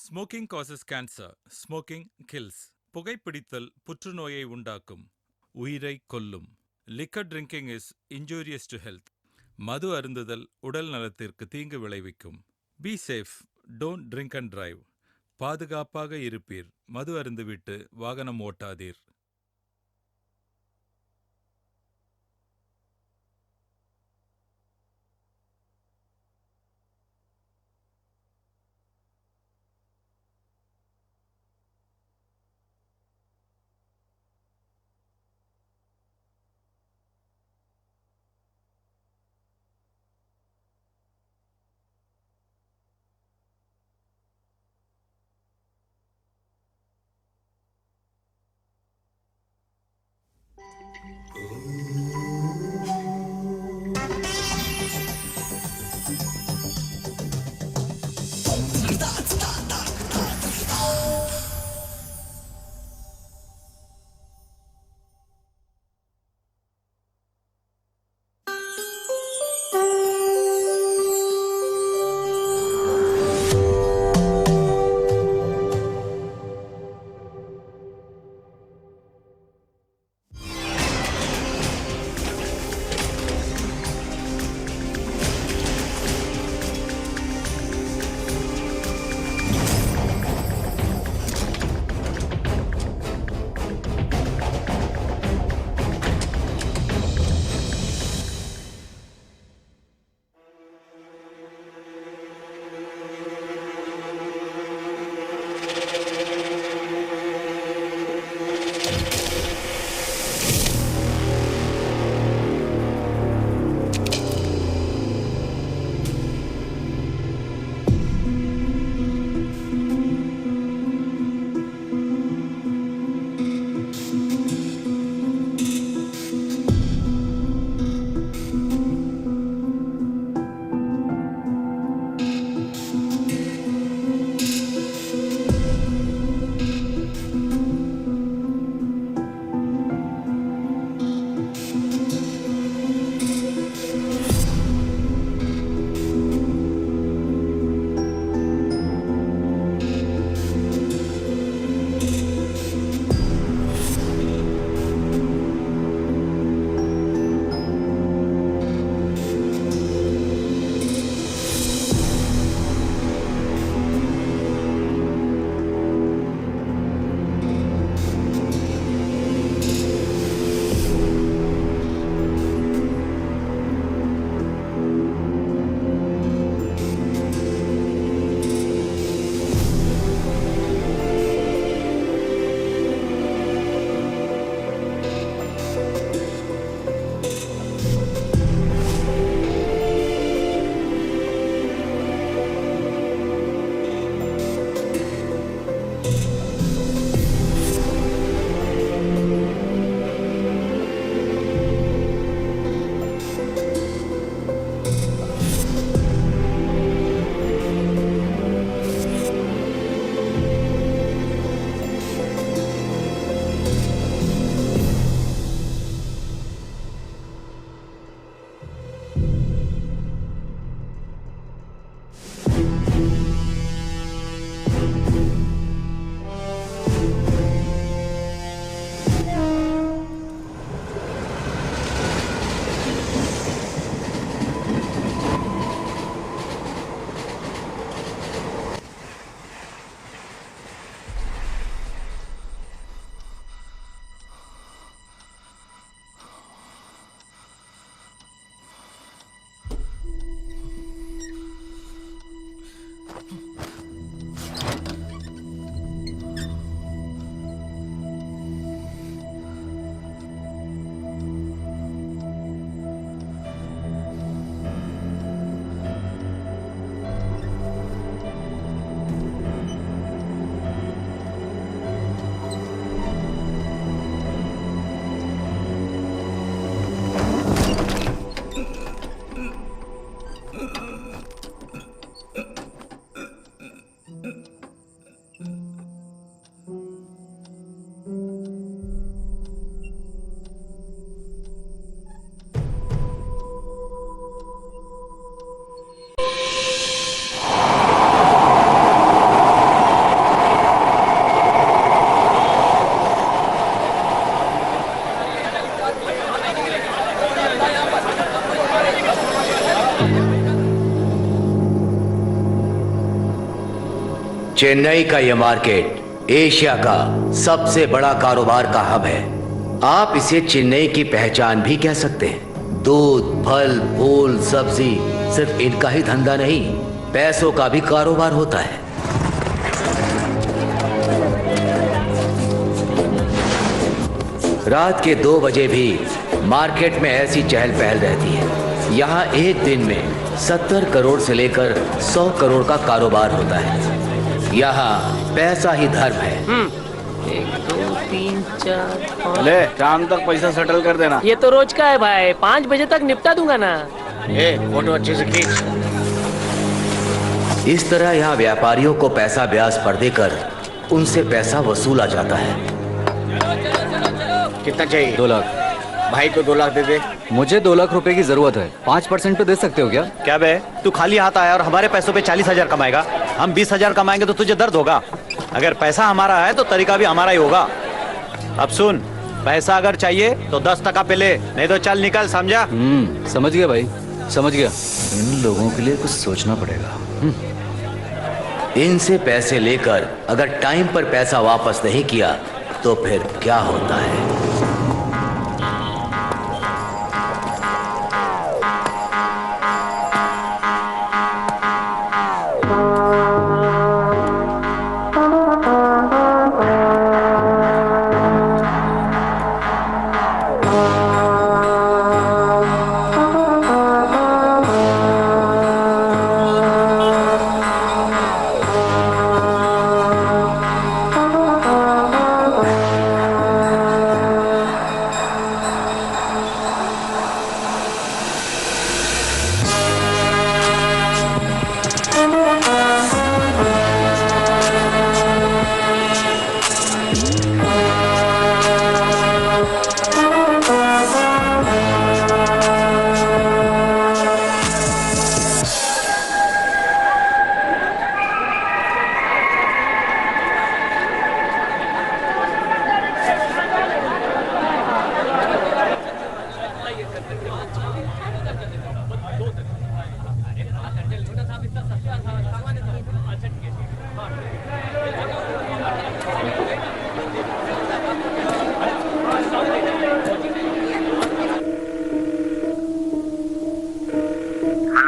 Smoking causes cancer. Smoking kills. புகைப்பிடித்தல் புற்றுநோயை உண்டாக்கும், உயிரை கொல்லும். Liquor drinking is injurious to health. மது அருந்துதல் உடல் நலத்திற்கு தீங்கு விளைவிக்கும். Be safe, don't drink and drive. பாதுகாப்பாக இருப்பீர், மது அருந்துவிட்டு வாகனம் ஓட்டாதீர். चेन्नई का यह मार्केट एशिया का सबसे बड़ा कारोबार का हब है। आप इसे चेन्नई की पहचान भी कह सकते हैं। दूध, फल, फूल, सब्जी सिर्फ इनका ही धंधा नहीं, पैसों का भी कारोबार होता है। रात के 2 बजे भी मार्केट में ऐसी चहल पहल रहती है। यहाँ एक दिन में 70 करोड़ से लेकर 100 करोड़ का कारोबार होता है। यहाँ पैसा ही धर्म है। 1 2 3 4 5। ले शाम तक पैसा सेटल कर देना। ये तो रोज का है भाई, 5 बजे तक निपटा दूंगा ना। फोटो अच्छे से खींच। इस तरह यहाँ व्यापारियों को पैसा ब्याज पर देकर उनसे पैसा वसूला जाता है। कितना चाहिए? 2 लाख। भाई को 2 लाख दे दे। मुझे 2 लाख रुपए की जरूरत है। 5% पे दे सकते हो क्या? क्या बे, तू खाली हाथ आया और हमारे पैसों पे 40,000 कमाएगा? हम 20,000 कमाएंगे तो तुझे दर्द होगा। अगर पैसा हमारा है तो तरीका भी हमारा ही होगा। अब सुन, पैसा अगर चाहिए तो 10% पे ले, नहीं तो चल निकल, समझा? समझ गया भाई, समझ गया। इन लोगों के लिए कुछ सोचना पड़ेगा। इनसे पैसे लेकर अगर टाइम पर पैसा वापस नहीं किया तो फिर क्या होता है?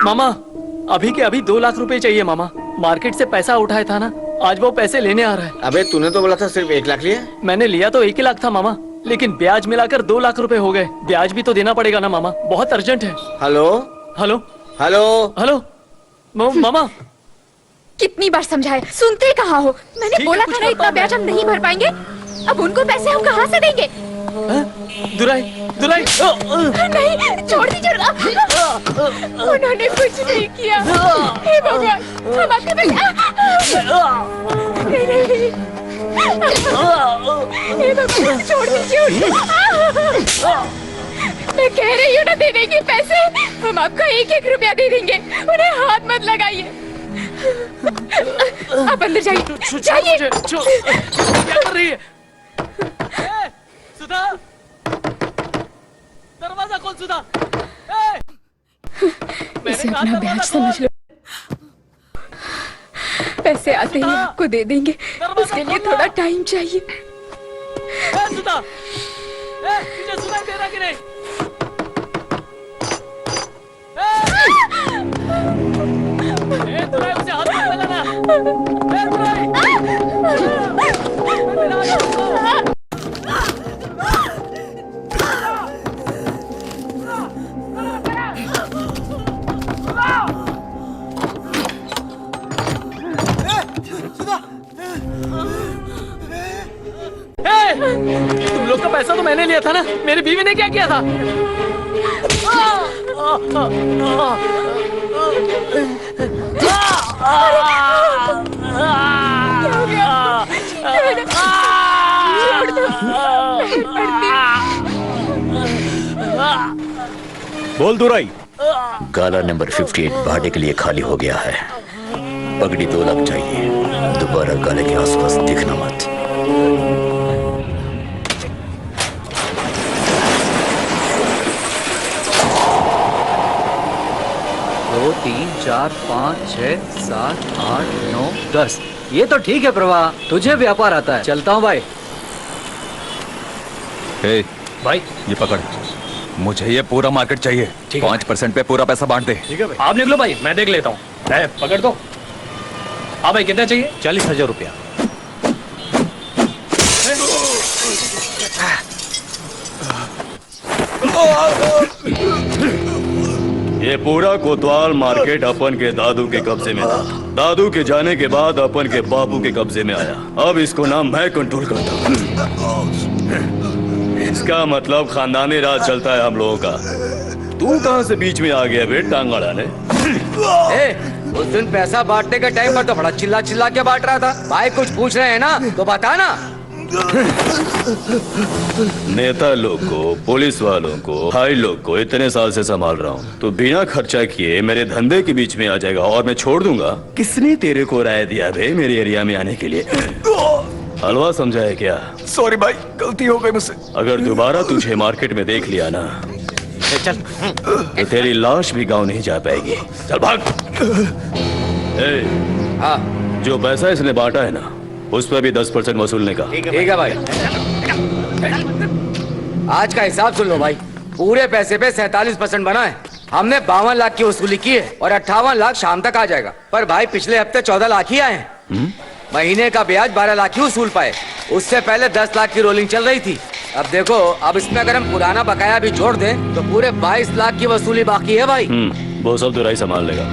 मामा, अभी के अभी 2 लाख रुपए चाहिए मामा। मार्केट से पैसा उठाया था ना, आज वो पैसे लेने आ रहा है। अबे तूने तो बोला था सिर्फ 1 लाख लिए। मैंने लिया तो 1 ही लाख था मामा, लेकिन ब्याज मिलाकर 2 लाख रुपए हो गए। ब्याज भी तो देना पड़ेगा ना मामा, बहुत अर्जेंट है। हेलो हेलो हेलो हेलो मामा, कितनी बार समझाया, सुनते कहाँ हो? मैंने ठीक है, बोला कुछ था ना मत इतना बात ब्याज हम नहीं भर पाएंगे। अब उनको पैसे हम कहाँ से देंगे? दुलाई दुलाई नहीं, छोड़ दीजिए। उन्होंने कुछ नहीं किया। हे भगवान, हम आपके पैसे नहीं, नहीं। हे भगवान, छोड़ दीजिए उनको। मैं कह रही हूँ ना, दे देंगे पैसे। हम आपका 1-1 रुपया दे देंगे। उन्हें हाथ मत लगाइए। आप अंदर जाइए, जाइए। क्या कर रही है? सुधा, दरवाजा खोल सुधा। इसे अपना ब्याज समझ लो। पैसे आते ही आपको दे देंगे, उसके लिए थोड़ा टाइम चाहिए। सुधा, तुझे सुनाई दे रहा कि नहीं? दुलाई, उसे हाथ मत लगाना। तुम लोग का पैसा तो मैंने लिया था ना, मेरी बीवी ने क्या किया था? बोल दुराई। गाला नंबर 58 भाड़े के लिए खाली हो गया है। पगड़ी 2 लाख चाहिए। दोबारा गाले के आसपास दिखना मत। 2 3 4 5 6 7 8 9 10। ये तो ठीक है प्रभा, तुझे व्यापार आता है। चलता हूँ भाई। ए, भाई ये पकड़, मुझे ये पूरा मार्केट चाहिए। ठीक है। 5% पे पूरा पैसा बांट दे। ठीक है भाई। आप निकलो भाई, मैं देख लेता हूँ। पकड़ दो। हाँ भाई, कितना चाहिए? 40,000 रुपया। ये पूरा कोतवाल मार्केट अपन के दादू के कब्जे में था। दादू के जाने के बाद अपन के बापू के कब्जे में आया। अब इसको ना मैं कंट्रोल करता हूँ। इसका मतलब खानदानी राज चलता है हम लोगों का। तू कहाँ से बीच में आ गया बे टांग अड़ाने? उस दिन पैसा बांटने के टाइम पर तो बड़ा चिल्ला चिल्ला के बांट रहा था। भाई कुछ पूछ रहे हैं ना तो बता ना। नेता लोग को, पुलिस वालों को, भाई लोग को इतने साल से संभाल रहा हूँ। तो बिना खर्चा किए मेरे धंधे के बीच में आ जाएगा और मैं छोड़ दूंगा। किसने तेरे को राय दिया बे मेरे एरिया में आने के लिए? हलवा समझा है क्या? सॉरी भाई, गलती हो गई मुझसे। अगर दोबारा तुझे मार्केट में देख लिया ना चल, तो तेरी लाश भी गांव नहीं जा पाएगी। चल भाग। हाँ जो पैसा इसने बांटा है ना, उस पर भी 10% वसूलने का। ठीक है भाई। आज का हिसाब सुन लो भाई। पूरे पैसे पे 47% बना है। हमने 52 लाख की वसूली की है और 58 लाख शाम तक आ जाएगा। पर भाई पिछले हफ्ते 14 लाख ही आए हैं। महीने का ब्याज 12 लाख ही वसूल पाए। उससे पहले 10 लाख की रोलिंग चल रही थी। अब देखो, अब इसमें अगर हम पुराना बकाया भी जोड़ दें तो पूरे 22 लाख की वसूली बाकी है भाई। वो सब दुराई संभाल लेगा।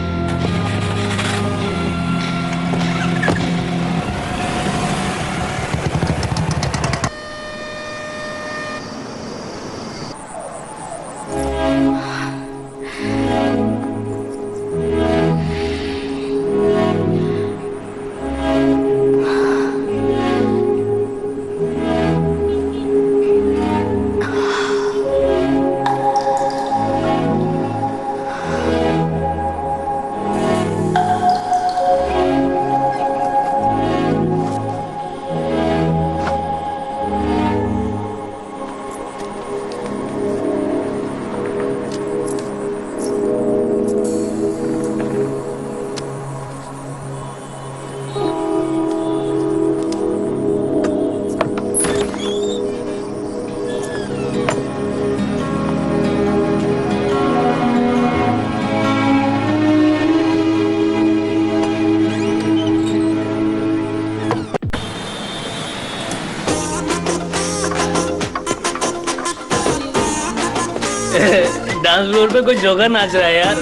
डांस फ्लोर पे कोई जोकर नाच रहा है यार।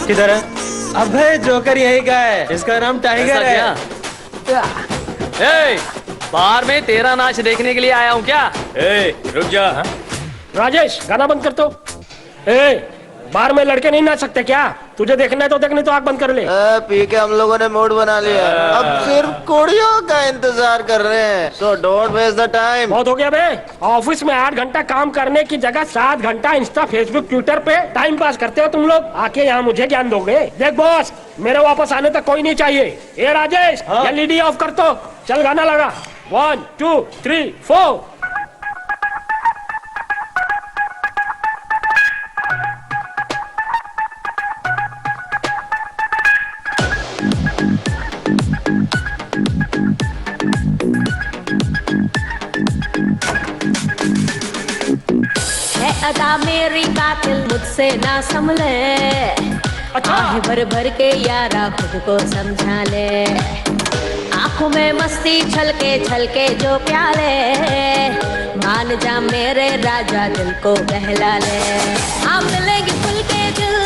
किधर है? अबे जोकर यही का है। इसका नाम टाइगर है। ए, बाहर में तेरा नाच देखने के लिए आया हूँ क्या? रुक जा। राजेश, गाना बंद कर दो। ए, बाहर में लड़के नहीं नाच सकते क्या? तुझे देखना है तो देखने, तो आँख बंद कर ले। पी के हम लोगों ने मूड बना लिया। अब सिर्फ कुड़ियों का इंतजार कर रहे हैं। So don't waste the time. बहुत हो गया बे। ऑफिस में 8 घंटा काम करने की जगह 7 घंटा इंस्टा, फेसबुक, ट्विटर पे टाइम पास करते हो तुम लोग। आके यहाँ मुझे ज्ञान दोगे? देख बॉस, मेरे वापस आने तक कोई नहीं चाहिए। ए राजेश, एलईडी ऑफ कर दो। चल गाना लगा। 1 2 3 4। अदा मेरी कातिल मुझसे ना संभले। आहे भर भर के यारा खुद को समझा ले। आंखों में मस्ती छलके जो प्याले। मान जा मेरे राजा, दिल को बहला ले। आप मिलेंगे खुल के दिल,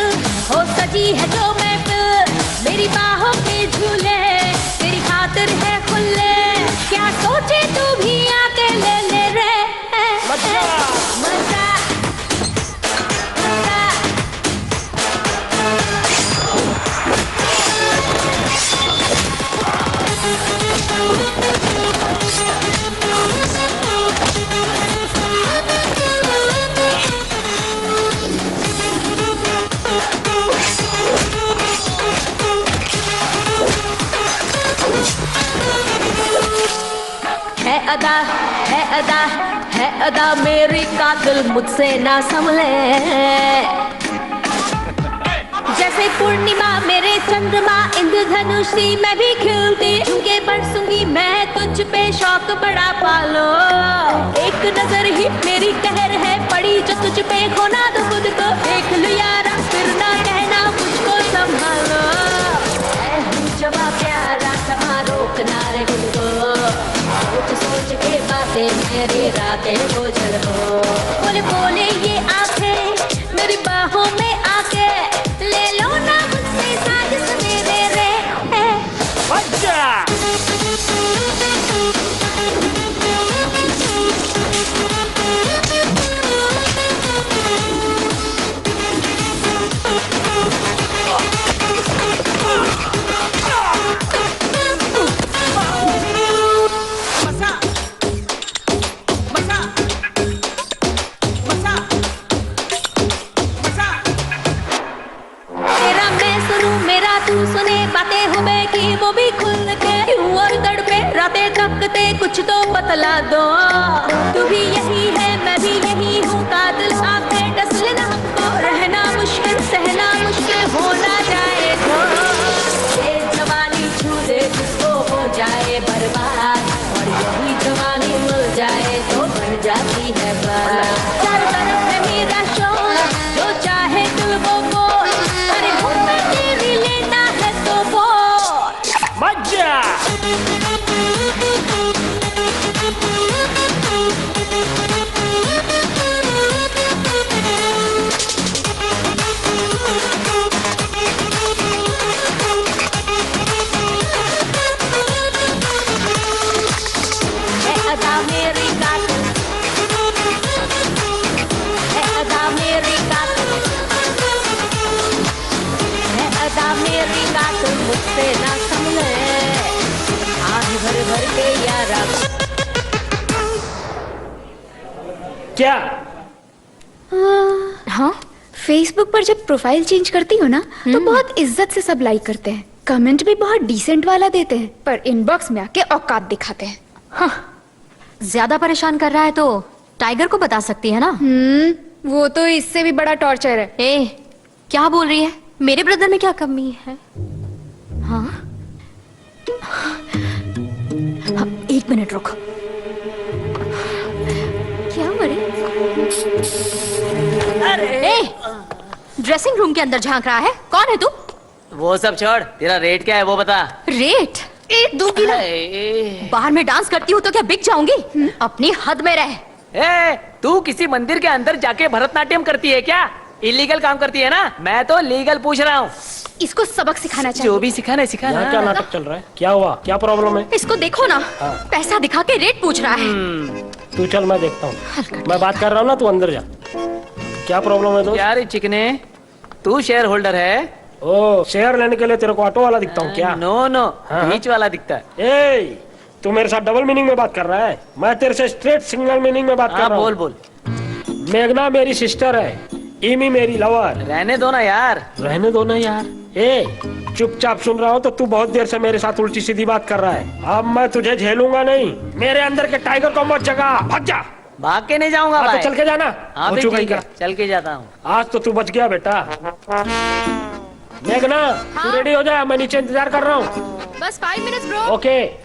हो सजी है जो महफिल। मेरी बाहों के झूले तेरी खातिर है खुले। क्या सोचे तू भी आके ले ले रे मजा। है अदा मेरी कातिल मुझसे ना संभले। जैसे पूर्णिमा मेरे चंद्रमा इंद्रधनुषी मैं भी खिलती झुमके बरसूंगी मैं तुझ पे शौक बड़ा पालो एक नजर ही मेरी कहर है पड़ी जो तुझ पे खोना दो खुद को देख लो यारा फिर ना कहना मुझको संभालो ऐ हूँ जवा प्यारा समा रोकना रे खुद को सोच के बातें मेरी रातें को जल हो बोले बोले ये आंखें मेरी बाहों में आके ले लो ना मुझसे साज सवेरे रे बच्चा तेरा मैं सुनूं मेरा तू सुने बातें हो मैं की वो भी खुल के क्यों और तड़पे रातें थकते कुछ तो बतला दो तू भी यही है मैं भी यही हूँ कातिल आंखें डस लेना हमको रहना मुश्किल सहना मुश्किल हो ना जाए तो ये जवानी छू दे जिसको हो जाए बर्बाद और यही जवानी मिल जाए तो बन जाती है बात चारों तरफ है मेरा शोर जो चाहे दिल वो बोल अरे हूँ मैं तेरी लेना है तो बोल बच्चा है अदा मेरी कातिल है अदा मेरी कातिल है अदा मेरी कातिल मुझसे ना संभले आह भर भर के यारा क्या हाँ फेसबुक पर जब प्रोफाइल चेंज करती हो ना तो बहुत इज्जत से सब लाइक करते हैं कमेंट भी बहुत डिसेंट वाला देते हैं पर इनबॉक्स में आके औकात दिखाते हैं हाँ, ज्यादा परेशान कर रहा है तो टाइगर को बता सकती है ना। वो तो इससे भी बड़ा टॉर्चर है। ए, क्या बोल रही है? मेरे ब्रदर में क्या कमी है? हाँ, हाँ एक मिनट रुक। क्या मरे? ए, ड्रेसिंग रूम के अंदर झांक रहा है। कौन है तू? वो सब छोड़, तेरा रेट क्या है वो बता। Rate 1-2 kilo. बाहर में डांस करती हूँ तो क्या बिक जाऊंगी? अपनी हद में रह। ए, तू किसी मंदिर के अंदर जाके भरतनाट्यम करती है क्या? इलीगल काम करती है ना? मैं तो लीगल पूछ रहा हूँ। इसको सबक सिखाना चाहिए। जो भी सिखाना है सिखाना। यहाँ क्या नाटक चल रहा है? क्या हुआ? क्या प्रॉब्लम है? इसको देखो ना, पैसा दिखा के रेट पूछ रहा है। तू चल मैं देखता हूँ। मैं बात कर रहा हूँ ना, तू अंदर जा। क्या प्रॉब्लम है दोस्त? यार चिकने, तू शेयर होल्डर है? ओ, शेयर लेने के लिए तेरे को ऑटो वाला दिखता हूँ क्या? नो नो, बीच वाला दिखता है। ए, तू मेरे साथ डबल मीनिंग में बात कर रहा है? मैं तेरे से स्ट्रेट सिंगल मीनिंग में बात कर रहा हूँ। बोल बोल। मेघना मेरी सिस्टर है, इमी मेरी लवर। रहने दो ना यार। रहने दो ना यार। ए, चुपचाप सुन रहा हो तो तू बहुत देर से मेरे साथ उल्टी सीधी बात कर रहा है। अब मैं तुझे झेलूंगा नहीं। मेरे अंदर के टाइगर को मत जगा, भाग जा। भाग के नहीं जाऊंगा तो भाई। चल के जाना। हाँ हो भी चुका ठीक ही है, क्या? चल के जाता हूँ। आज तो तू बच गया बेटा। मेघना, तू रेडी हो जा, मैं नीचे इंतजार कर रहा हूँ। बस 5 मिनट्स ब्रो। ओके।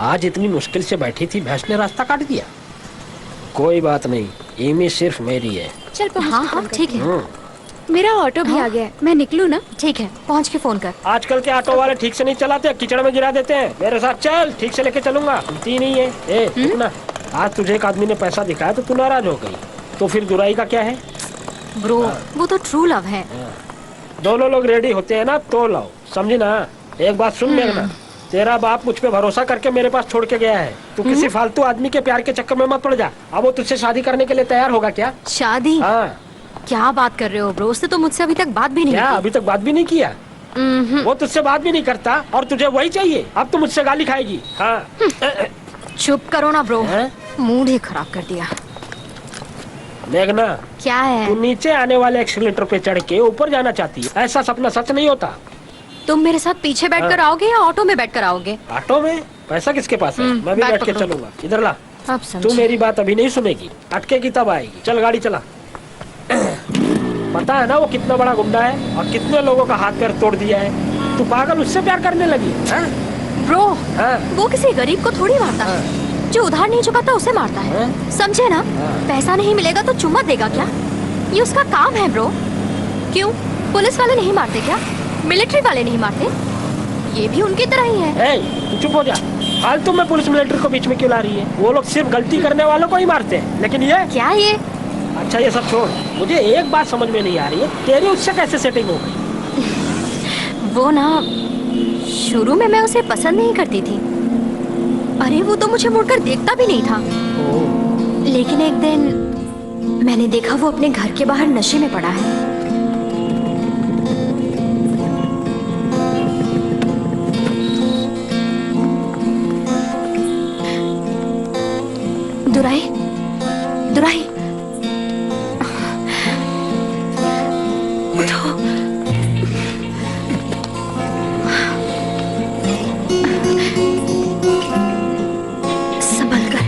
आज इतनी मुश्किल से बैठी थी, भैंस ने रास्ता काट दिया। कोई बात नहीं, इमी सिर्फ मेरी है। चल पहुंच। हाँ हाँ ठीक है। मेरा ऑटो भी आ गया है, मैं निकलूँ ना? ठीक है, पहुँच के फोन कर। आजकल के ऑटो वाले ठीक से नहीं चलाते, कीचड़ में गिरा देते हैं। मेरे साथ चल, ठीक से लेके चलूंगा। गलती नहीं है। ए, रुक ना। आज तुझे एक आदमी ने पैसा दिखाया तो तू नाराज हो गई, तो फिर बुराई का क्या है? ब्रो, वो तो ट्रू लव है। दोनों लोग रेडी होते हैं ना तो लाओ, समझी ना? एक बात सुन मेघना, तेरा बाप मुझ पे भरोसा करके मेरे पास छोड़ के गया है। तू किसी फालतू आदमी के प्यार के चक्कर में मत पड़ जा। अब वो तुझसे शादी करने के लिए तैयार होगा क्या? शादी? हाँ। क्या बात कर रहे हो ब्रो? उसने तो मुझसे अभी तक बात भी नहीं क्या की। अभी तक बात भी नहीं किया? वो तुझसे बात भी नहीं करता और तुझे वही चाहिए। अब तू मुझसे गाली खाएगी। हाँ। चुप करो ना ब्रो, मूड ही खराब कर दिया। देखना, क्या है? तू नीचे आने वाले एक्सीलेटर पे चढ़ के ऊपर जाना चाहती है। ऐसा सपना सच नहीं होता। तुम मेरे साथ पीछे बैठकर आओगे या ऑटो में बैठकर आओगे? ऑटो में? पैसा किसके पास है? मैं भी बैग बैठ के पकड़ो। चलूंगा। इधर ला। अब तू समझे। मेरी बात अभी नहीं सुनेगी, अटकेगी तब आएगी। चल गाड़ी चला। पता है ना वो कितना बड़ा गुंडा है और कितने लोगों का हाथ पैर तोड़ दिया है। तू पागल उससे प्यार करने लगी है? ब्रो, वो किसी गरीब को थोड़ी मारता है। जो उधार नहीं चुकाता उसे मारता है, समझे ना? पैसा नहीं मिलेगा तो चुम्मा देगा क्या? ये उसका काम है ब्रो। क्यों? पुलिस वाले नहीं मारते क्या? मिलिट्री वाले नहीं मारते? ये भी उनकी तरह ही है। तू चुप हो जा। फालतू में पुलिस मिलिट्री को बीच में क्यों ला रही है? वो लोग सिर्फ गलती करने वालों को ही मारते हैं, लेकिन ये क्या ये? अच्छा ये सब छोड़, मुझे एक बात समझ में नहीं आ रही है, तेरी उससे कैसे सेटिंग हो गई? वो ना, शुरू में मैं उसे पसंद नहीं करती थी। अरे वो तो मुझे मुड़कर देखता भी नहीं था। लेकिन एक दिन मैंने देखा वो अपने घर के बाहर नशे में पड़ा है। दुराई, दुराई, उठो। संभल कर।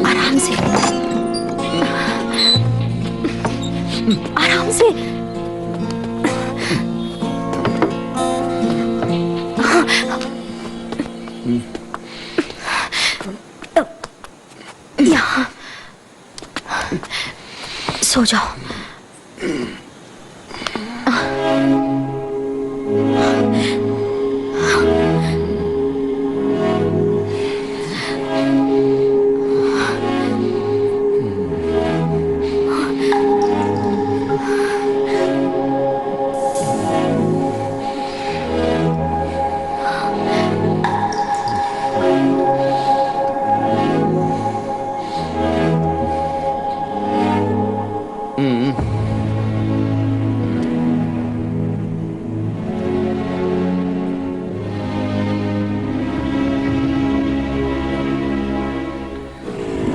आराम से, आराम से। यहाँ सो जाओ।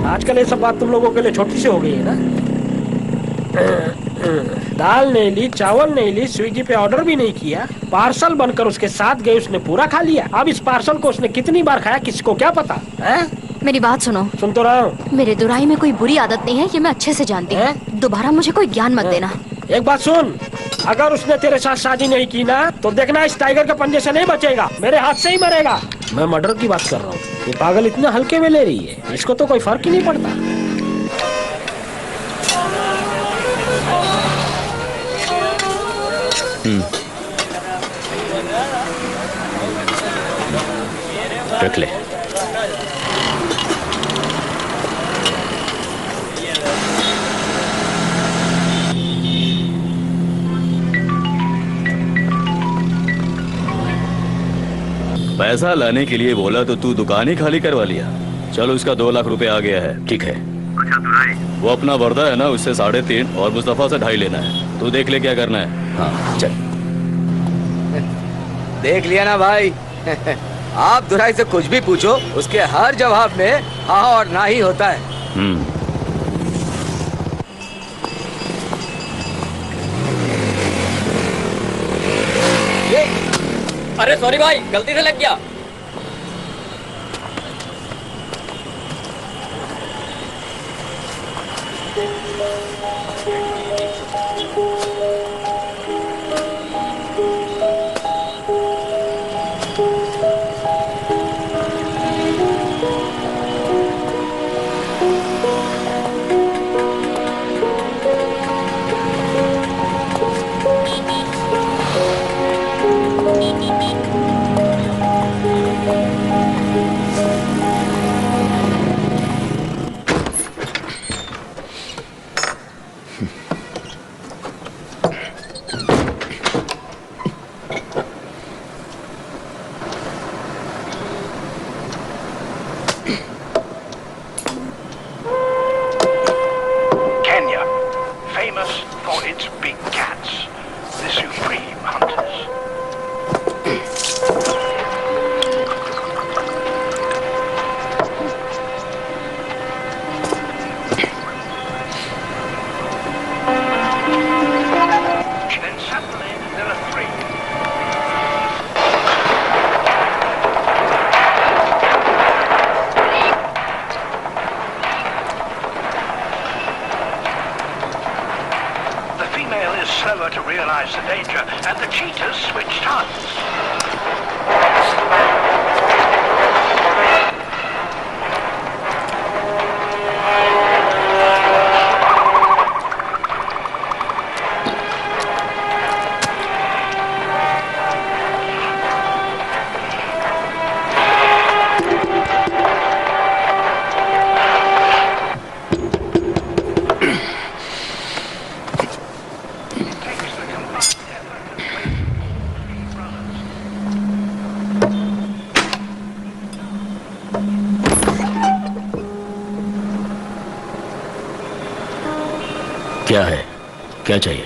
आजकल ये सब बात तुम लोगों के लिए छोटी सी हो गई है ना? दाल नहीं ली, चावल नहीं ली, स्विगी पे ऑर्डर भी नहीं किया, पार्सल बनकर उसके साथ गई, उसने पूरा खा लिया। अब इस पार्सल को उसने कितनी बार खाया किसको क्या पता है? मेरी बात सुनो। सुन तो रहा हूँ। मेरे दुराई में कोई बुरी आदत नहीं है, ये मैं अच्छे से जानती हूँ। दोबारा मुझे कोई ज्ञान मत देना। एक बात सुन, अगर उसने तेरे साथ शादी नहीं की ना तो देखना इस टाइगर के पंजे से नहीं बचेगा, मेरे हाथ से ही मरेगा। मैं मर्डर की बात कर रहा हूँ। ये पागल इतना हल्के में ले रही है, इसको तो कोई फर्क ही नहीं पड़ता। रख ले। पैसा लाने के लिए बोला तो तू दुकान ही खाली करवा लिया। चलो इसका 2 लाख रुपए आ गया है। ठीक है। अच्छा दुराई, वो अपना वर्दा है ना, उससे 3.5 और मुस्तफा से 2.5 लेना है। तू देख ले क्या करना है। हाँ चल। देख लिया ना भाई। आप दुराई से कुछ भी पूछो, उसके हर जवाब में हाँ और ना ही होता है। अरे सॉरी भाई, गलती से लग गया। realized the danger and the cheaters switched hunts. क्या है, क्या चाहिए?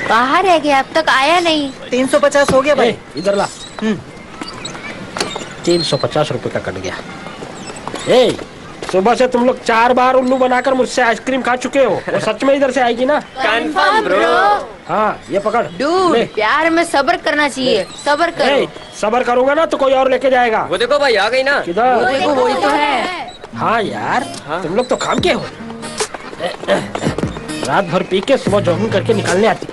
कहाँ रह गया, अब तक आया नहीं। 350 हो गया भाई। इधर ला। 350 रुपए का कट गया। ए, सुबह से तुम लोग 4 बार उल्लू बनाकर मुझसे आइसक्रीम खा चुके हो। वो सच में इधर से आएगी ना? Confirm bro. हाँ, ये पकड़। डूड, प्यार में सब्र करना चाहिए, सब्र करो। सब्र करूंगा ना तो कोई और लेके जाएगा। वो देखो भाई, आ गई ना। किधर? वो देखो, वही तो है। हाँ यार, तुम लोग तो काम के हो। रात भर पी के सुबह जॉगिंग करके निकालने आती।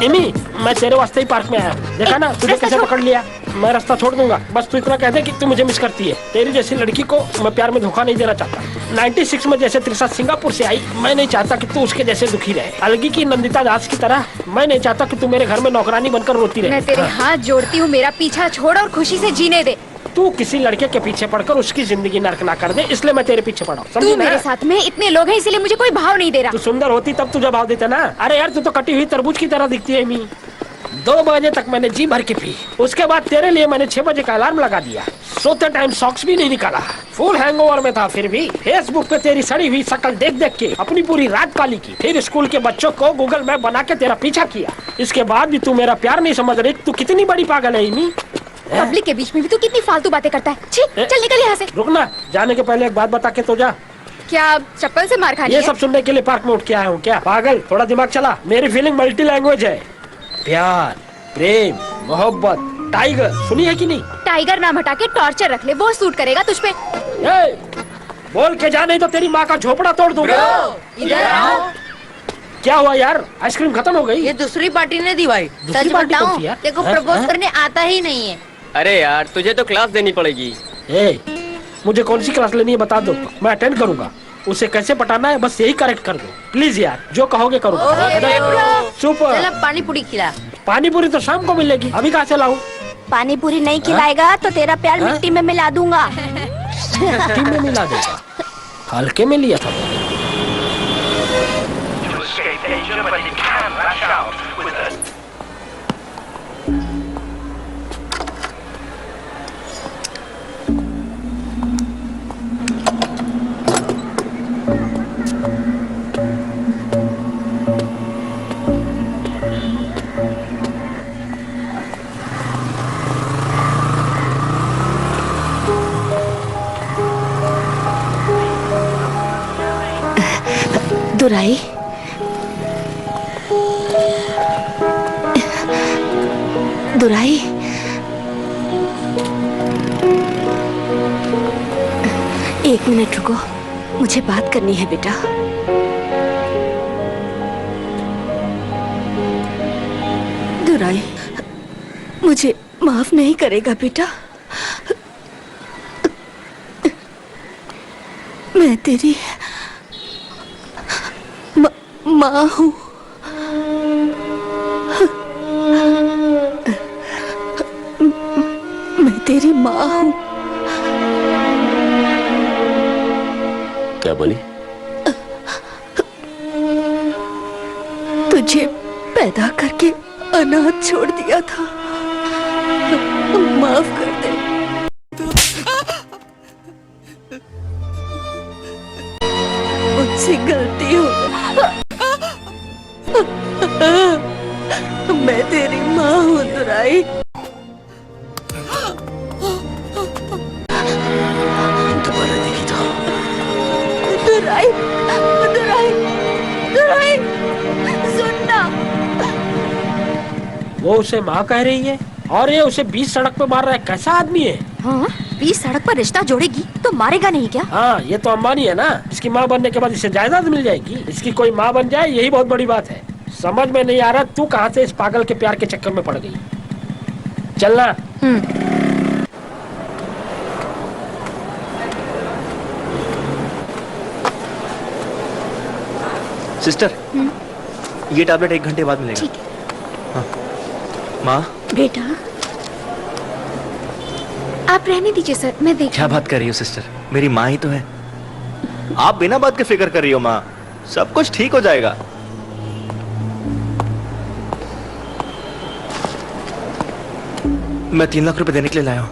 एमी, मैं तेरे वास्ते ही पार्क में आया हूँ। देखा ना तुझे कैसे पकड़ लिया। मैं रास्ता छोड़ दूंगा, बस तू इतना कह दे कि तू मुझे मिस करती है। तेरी जैसी लड़की को मैं प्यार में धोखा नहीं देना चाहता। 96 में जैसे तेरे साथ सिंगापुर से आई, मैं नहीं चाहता कि तू उसके जैसे दुखी रहे। अलगी की नंदिता दास की तरह मैं नहीं चाहता कि तू मेरे घर में नौकरानी बनकर रोती रहे। मैं तेरे हाथ जोड़ती हूँ, मेरा पीछा छोड़ और खुशी से जीने दे। तू किसी लड़के के पीछे पड़कर उसकी जिंदगी नर्क ना कर दे, इसलिए मैं तेरे पीछे पड़ा। तू मेरे साथ में इतने लोग हैं, इसलिए मुझे कोई भाव नहीं दे रहा। तू सुंदर होती तब तुझे भाव देता ना। अरे यार, तू तो कटी हुई तरबूज की तरह दिखती है। एमी, 2 बजे तक मैंने जी भर के पी। उसके बाद तेरे लिए मैंने 6 बजे का अलार्म लगा दिया। सोते टाइम सॉक्स भी नहीं निकाला। फुल हैंगओवर में था, फिर भी फेसबुक पे तेरी सड़ी हुई शक्ल देख देख के अपनी पूरी रात काली की। फिर स्कूल के बच्चों को गूगल मैप बना के तेरा पीछा किया। इसके बाद भी तू मेरा प्यार नहीं समझ रही। तू कितनी बड़ी पागल है एमी। पब्लिक के बीच में भी तू कितनी फालतू बातें करता है। छी, चल निकल यहाँ से। रुकना, जाने के पहले एक बात बता के तो जा। क्या चप्पल से मार खानी ये है? सब सुनने के लिए पार्क में उठ के आया हूँ क्या? पागल, थोड़ा दिमाग चला। मेरी फीलिंग मल्टी लैंग्वेज है। प्यार, प्रेम, मोहब्बत, टाइगर, सुनी है कि नहीं? टाइगर नाम हटा के टॉर्चर रख ले, वो सूट करेगा तुझ पे। बोल के जा, नहीं तो तेरी माँ का झोपड़ा तोड़ दूंगा। इधर आओ। क्या हुआ यार, आइसक्रीम खत्म हो गई? ये दूसरी पार्टी ने दी भाई। सच पार्टी बताऊं, कौन सी यार? देखो प्रपोज करने आता ही नहीं है। अरे यार, तुझे तो क्लास देनी पड़ेगी। मुझे कौन सी क्लास लेनी है बता दो, मैं अटेंड करूंगा। उसे कैसे पटाना है बस यही करेक्ट कर दो प्लीज यार, जो कहोगे करूंगा। सुपर। चल पानी पूरी खिला। पानी पूरी तो शाम को मिलेगी, अभी कहाँ से लाऊं? पानी पूरी नहीं खिलाएगा तो तेरा प्यार मिट्टी में मिला दूंगा। मिट्टी में मिला देगा? हल्के में लिया था। दुराई, दुराई, एक मिनट रुको, मुझे बात करनी है बेटा। दुराई, मुझे माफ नहीं करेगा बेटा। मैं तेरी माँ हूँ। मैं तेरी माँ हूँ। क्या बोली? तुझे पैदा करके अनाथ छोड़ दिया था, माफ कर दे। मुझसे गलती हो गई। मैं तेरी माँ हूँ दुराई। दोबारा देखी तो दुराई, दुराई, दुराई, सुनना। वो उसे माँ कह रही है और ये उसे बीच सड़क पे मार रहा है। कैसा आदमी है? हाँ, बीच सड़क पर रिश्ता जोड़ेगी तो मारेगा नहीं क्या? हाँ, ये तो अंबानी है ना। इसकी माँ बनने के बाद इसे जायदाद मिल जाएगी। इसकी कोई माँ बन जाए, यही बहुत बड़ी बात है। समझ में नहीं आ रहा तू कहाँ से इस पागल के प्यार के चक्कर में पड़ गई। चलना। सिस्टर, ये टैबलेट 1 घंटे बाद मिलेगा। ठीक है। हाँ। माँ, बेटा, आप रहने दीजिए सर, मैं देख। क्या बात कर रही हो सिस्टर? मेरी माँ ही तो है। आप बिना बात के फिक्र कर रही हो माँ। सब कुछ ठीक हो जाएगा। मैं 3 लाख रुपए देने के लिए लाया हूँ।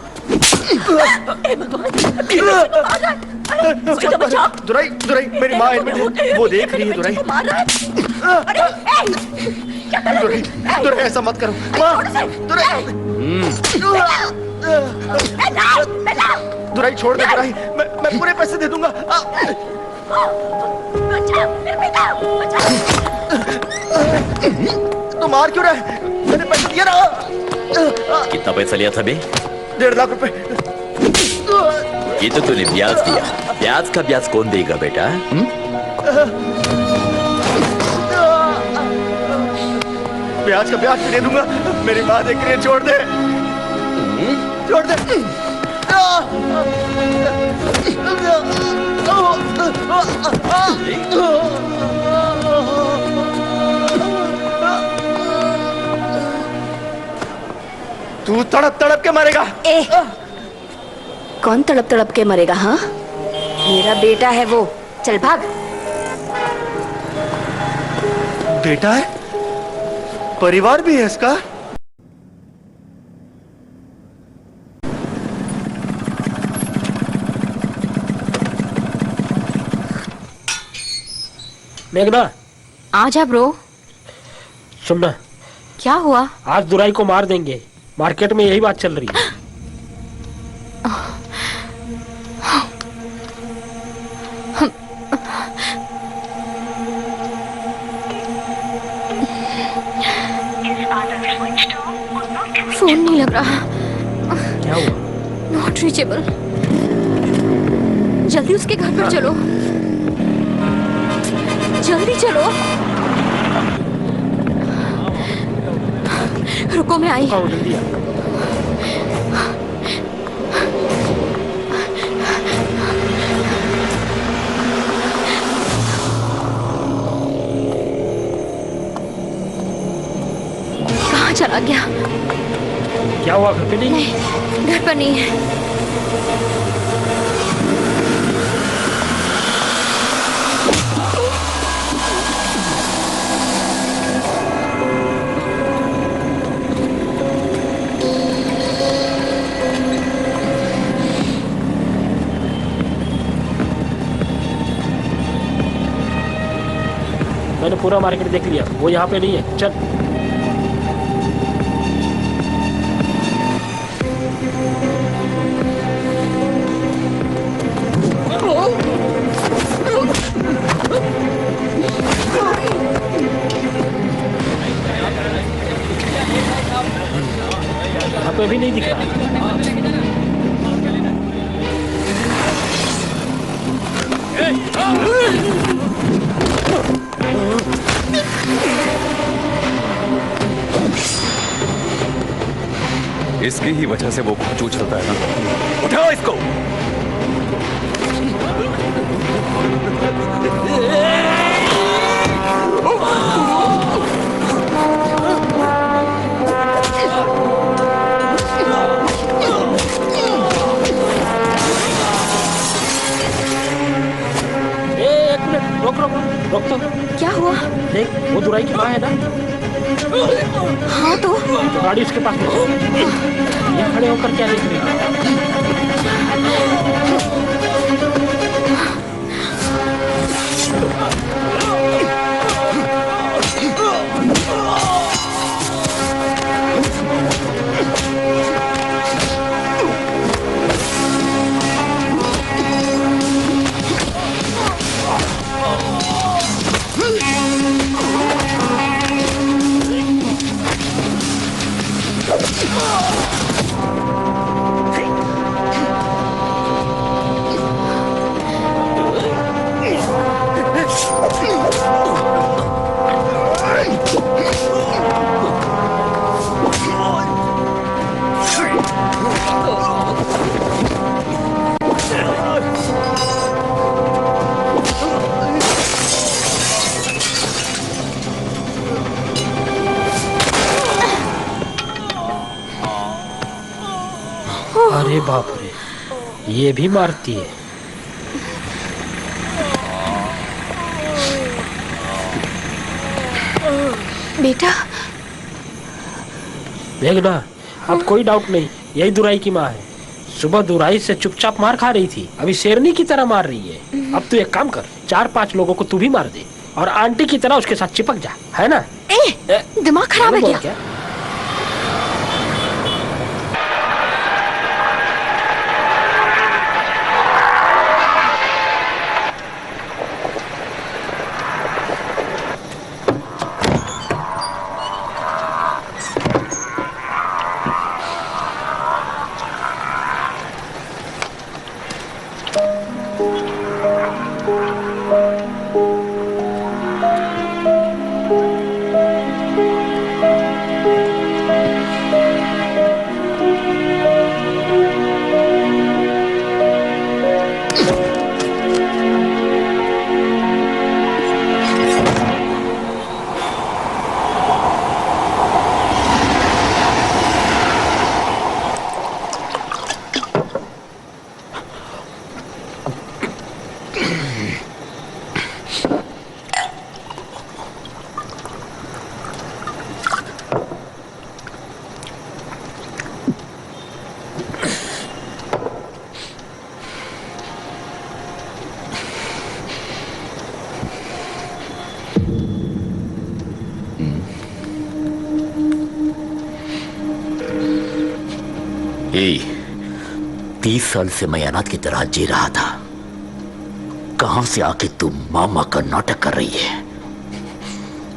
दुराई, दुराई, मेरी माँ एडमिट है। वो देख रही है दुराई। दुराई, दुराई, ऐसा मत करो माँ। दुराई, दुराई छोड़ दे दुराई। मैं पूरे पैसे दे दूंगा। तो मार क्यों रहा है? मैंने पैसे दिया ना। कितना पैसा लिया था बे? 1.5 लाख रुपए। ये तो तूने ब्याज दिया। ब्याज का ब्याज कौन देगा बेटा? ब्याज का ब्याज भी दे दूंगा। मेरी माँ देख रही है। छोड़ दे, छोड़ दे। तू तड़प तड़प के मरेगा। कौन तड़प तड़प के मरेगा? हाँ, मेरा बेटा है वो। चल भाग। बेटा है? परिवार भी है इसका? मेघना, आजा ब्रो। सुनना। क्या हुआ? आज दुराई को मार देंगे। मार्केट में यही बात चल रही है। फोन नहीं लग रहा। क्या हुआ? Not reachable. जल्दी उसके घर पर चलो, जल्दी चलो। रुको, मैं आई। जल्दी आ। कहाँ चला गया? क्या हुआ? घर पे नहीं? घर पर नहीं है। मैंने पूरा मार्केट देख लिया। वो यहाँ पे नहीं है। चल। कोई नहीं दिख रहा। इसकी ही वजह से वो खूंच उछलता है ना। उठाओ इसको। एक मिनट, रोक रोक रोक तो। क्या हुआ? देख, वो दुराई की माँ है ना। हाँ तो गाड़ी उसके पास में। ये खड़े होकर क्या देख रही है? अरे बाप रे, ये भी मारती है। बेटा देख ना, अब कोई डाउट नहीं, यही दुराई की माँ है। सुबह दुराई से चुपचाप मार खा रही थी, अभी शेरनी की तरह मार रही है। अब तू एक काम कर, 4-5 लोगों को तू भी मार दे और आंटी की तरह उसके साथ चिपक जा, है ना? दिमाग खराब है क्या? ए, 30 साल से मैं अनाथ की तरह जी रहा था। कहां से आके तू मामा का नाटक कर रही है?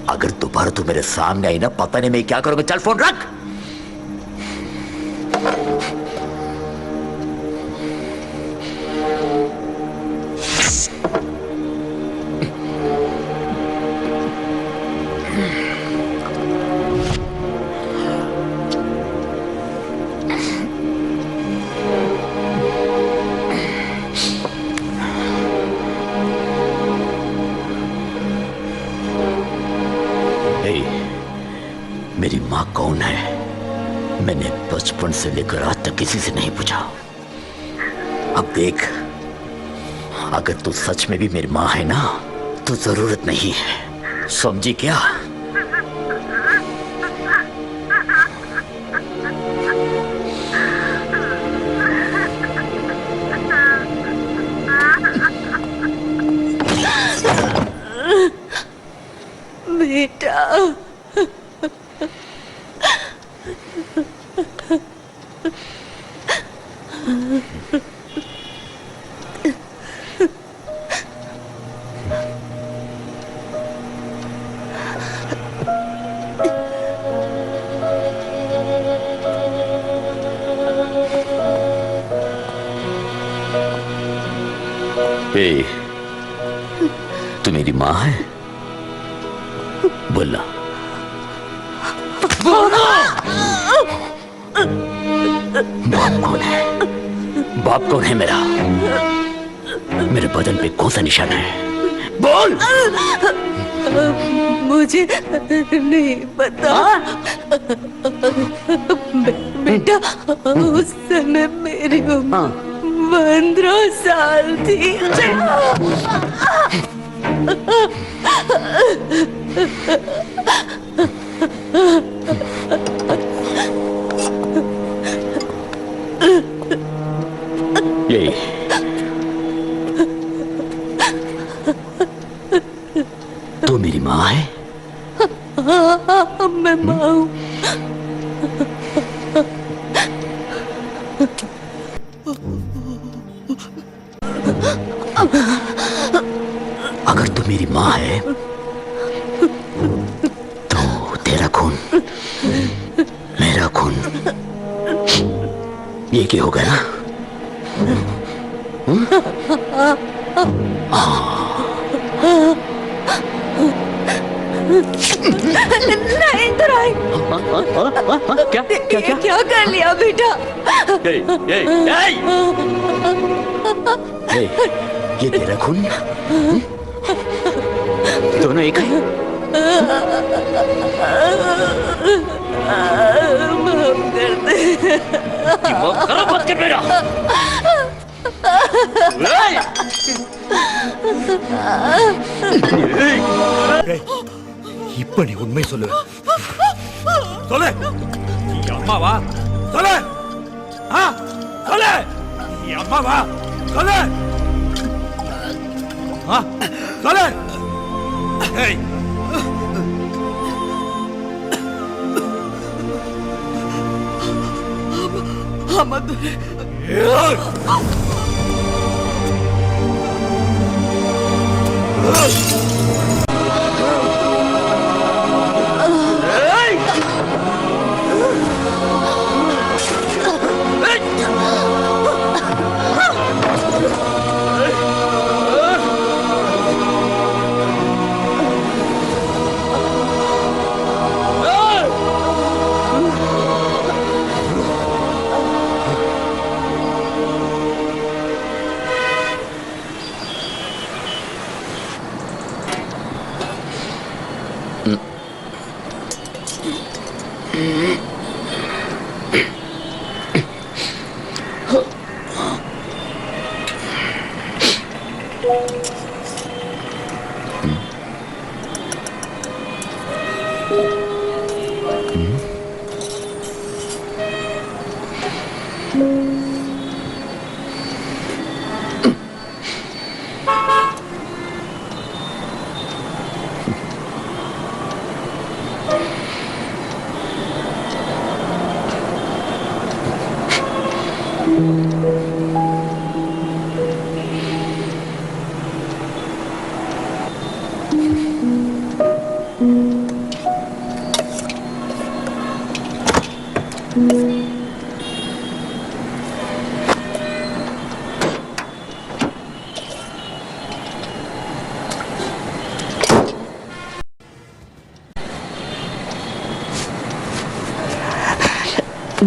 अगर दोबारा तू मेरे सामने आई ना, पता नहीं मैं क्या करूंगा। चल फोन रख। मेरी माँ कौन है? मैंने बचपन से लेकर आज तक किसी से नहीं पूछा। अब देख, अगर तू सच में भी मेरी माँ है ना, तो जरूरत नहीं है, समझी क्या? बेटा ए, तू मेरी माँ है? बोलना। बाप कौन है? बाप कौन है मेरा? मेरे बदन पे कौन सा निशान है? बोल। मुझे नहीं पता। बेटा, उस समय मेरी उम्र 15 साल थी। ये तू मेरी माँ है? हाँ, मैं माँ हूँ। अगर तू मेरी माँ है तो तेरा खून मेरा खून ये क्या होगा ना? नहीं दुराई। क्या क्या क्या क्या कर लिया बेटा? ये तेरा खून दोनों एक है? माफ कर दे। माफ करो मत कर मेरा। இப்படி உண்மை சொல்லு. சொல்லு. அம்மாவா? சொல்லு. சொல்லு. அம்மாவா? சொல்லு. சொல்லு. ஏய். அமதுரை.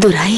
दुराई।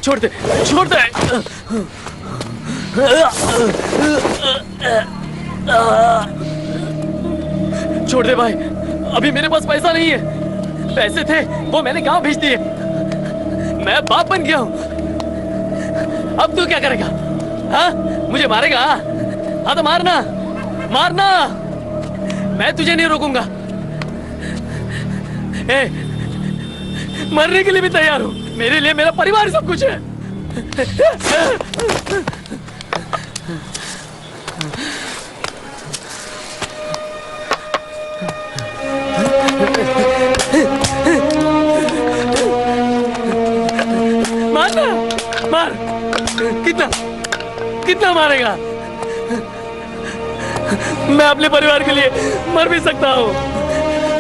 छोड़ दे, छोड़ दे। छोड़ दे भाई, अभी मेरे पास पैसा नहीं है। पैसे थे वो मैंने गांव भेज दिए। मैं बाप बन गया हूं। अब तू क्या करेगा? हाँ, मुझे मारेगा? हाँ तो मारना, मारना, मैं तुझे नहीं रोकूंगा। ए, मरने के लिए भी तैयार हूं। मेरे लिए मेरा परिवार सब कुछ है। मारना, मार। कितना कितना मारेगा? मैं अपने परिवार के लिए मर भी सकता हूँ।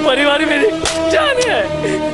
परिवार ही मेरी जान है।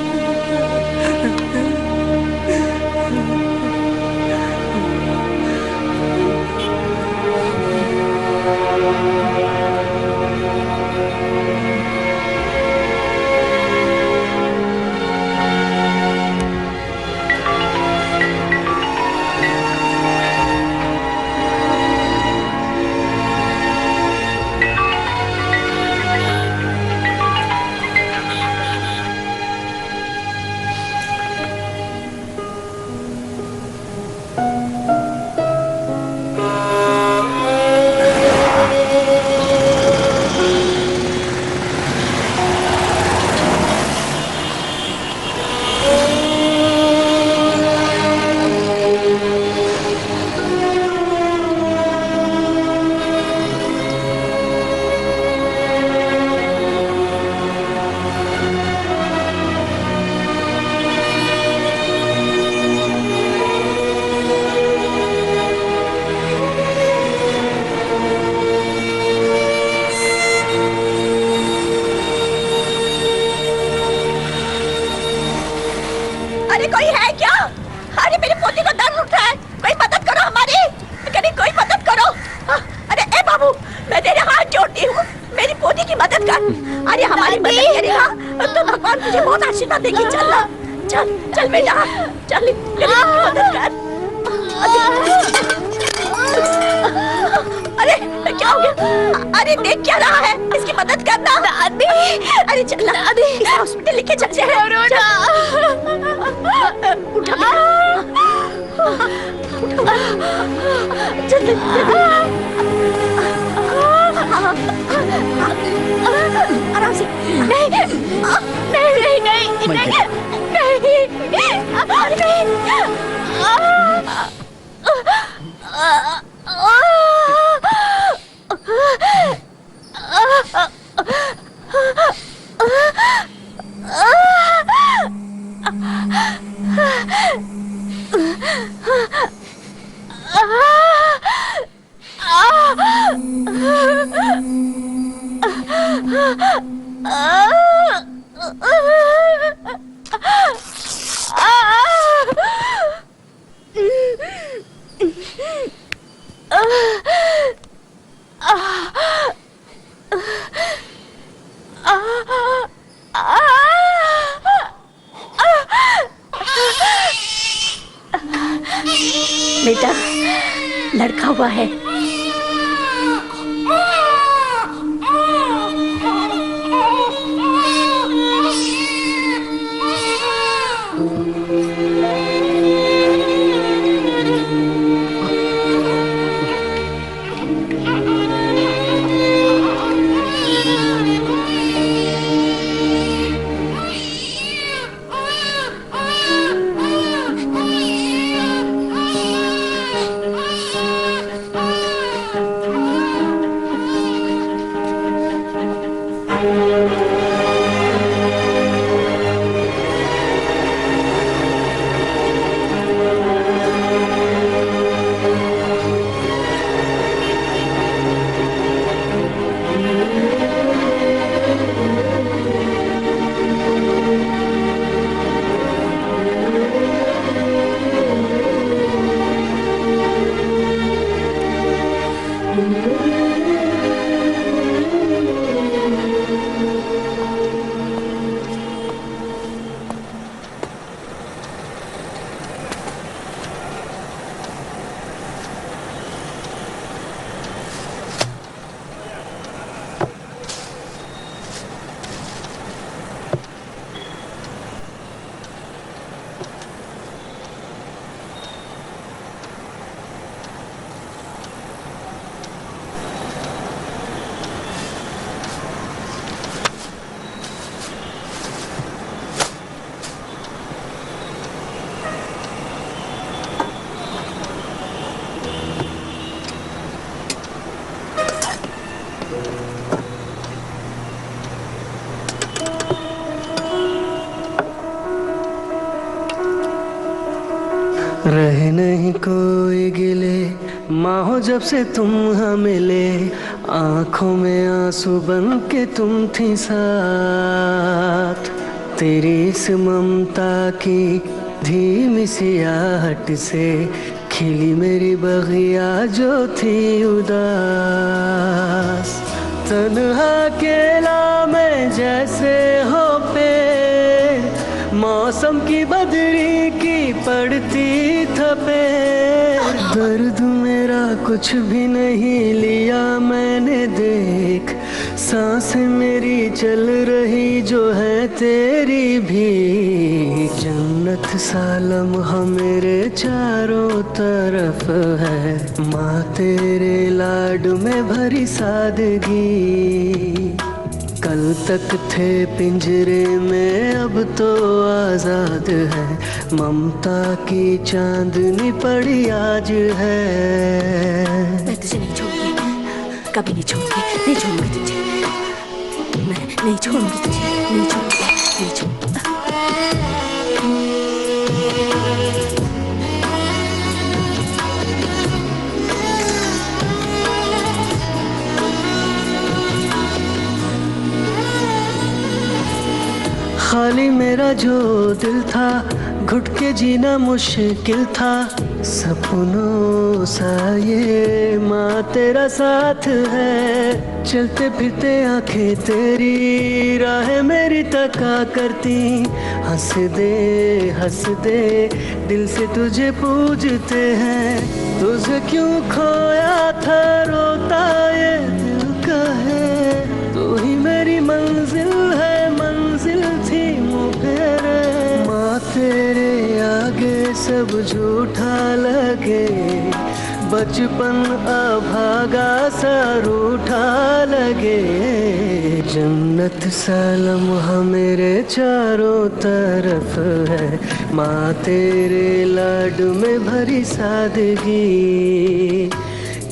बेटा, लड़का हुआ है। रहे नहीं कोई गिले माँ हो जब से तुम हाँ मिले, आंखों में आंसू बन के तुम थी साथ। तेरी इस ममता की धीमी सी आहट से खिली मेरी बगिया जो थी उदास। तन्हा अकेला मैं जैसे हो पेड़, मौसम की बदरी की पड़ती थपेड़। दर्द मेरा कुछ भी नहीं लिया मैंने देख, सांस मेरी चल रही जो है तेरी भी। जन्नत सा लम्हा मेरे चारों तरफ है, माँ तेरे लाड में भरी सादगी। कल तक थे पिंजरे में अब तो आजाद है, ममता की चांदनी पड़ी आज है। मैं तुझे नहीं छोड़ूंगी, कभी नहीं छोड़ूंगी, नहीं छोड़ूंगी तुझे, मैं नहीं छोड़ूंगी तुझे, नहीं छोड़ूंगी, नहीं छोड़ूंगी। खाली मेरा जो दिल था, घुट के जीना मुश्किल था। सपनों सा ये माँ तेरा साथ है, चलते फिरते आंखें तेरी राह मेरी तका करती। हंस दे दिल से तुझे पूजते हैं, तुझे क्यों खोया था रोता ये दिल का है। तू ही मेरी मंजिल है, मंजिल थी मुझे। माँ तेरे आगे सब झूठा लगे, बचपन अभागा सा रूठा लगे। जन्नत सा लम्हा मेरे चारों तरफ है, माँ तेरे लाड में भरी सादगी।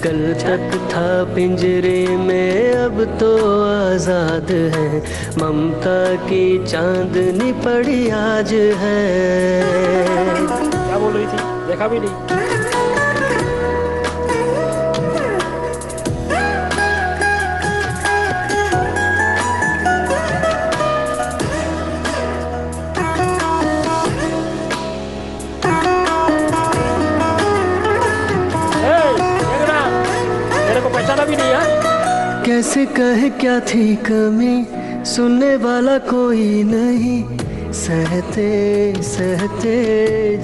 कल तक था पिंजरे में अब तो आजाद है, ममता की चांदनी पड़ी आज है। क्या बोल रही थी, देखा भी नहीं। भी नहीं है। कैसे कहे क्या थी कमी, सुनने वाला कोई नहीं। सहते सहते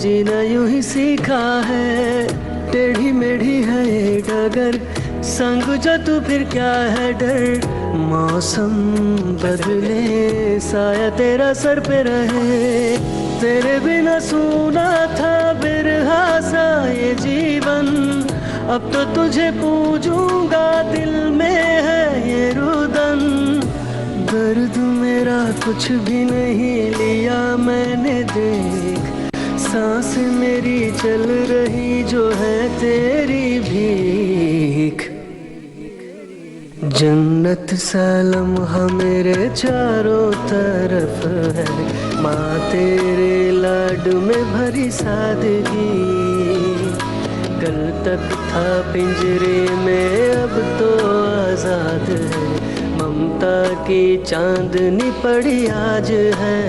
जीना यूं ही सीखा है, टेढ़ी मेढ़ी है ये डगर, संग जो तू फिर क्या है डर। मौसम बदले साया तेरा सर पे रहे, तेरे बिना सूना था बिरहा सा ये जीवन। अब तो तुझे पूजूंगा, दिल में है ये रुदन। दर्द मेरा कुछ भी नहीं लिया मैंने देख, सांस मेरी चल रही जो है तेरी भीख। जन्नत सा लम्हा मेरे चारों तरफ है, माँ तेरे लाड में भरी सादगी। कल तक था पिंजरे में अब तो आजाद है, ममता की चांदनी पड़ी आज है।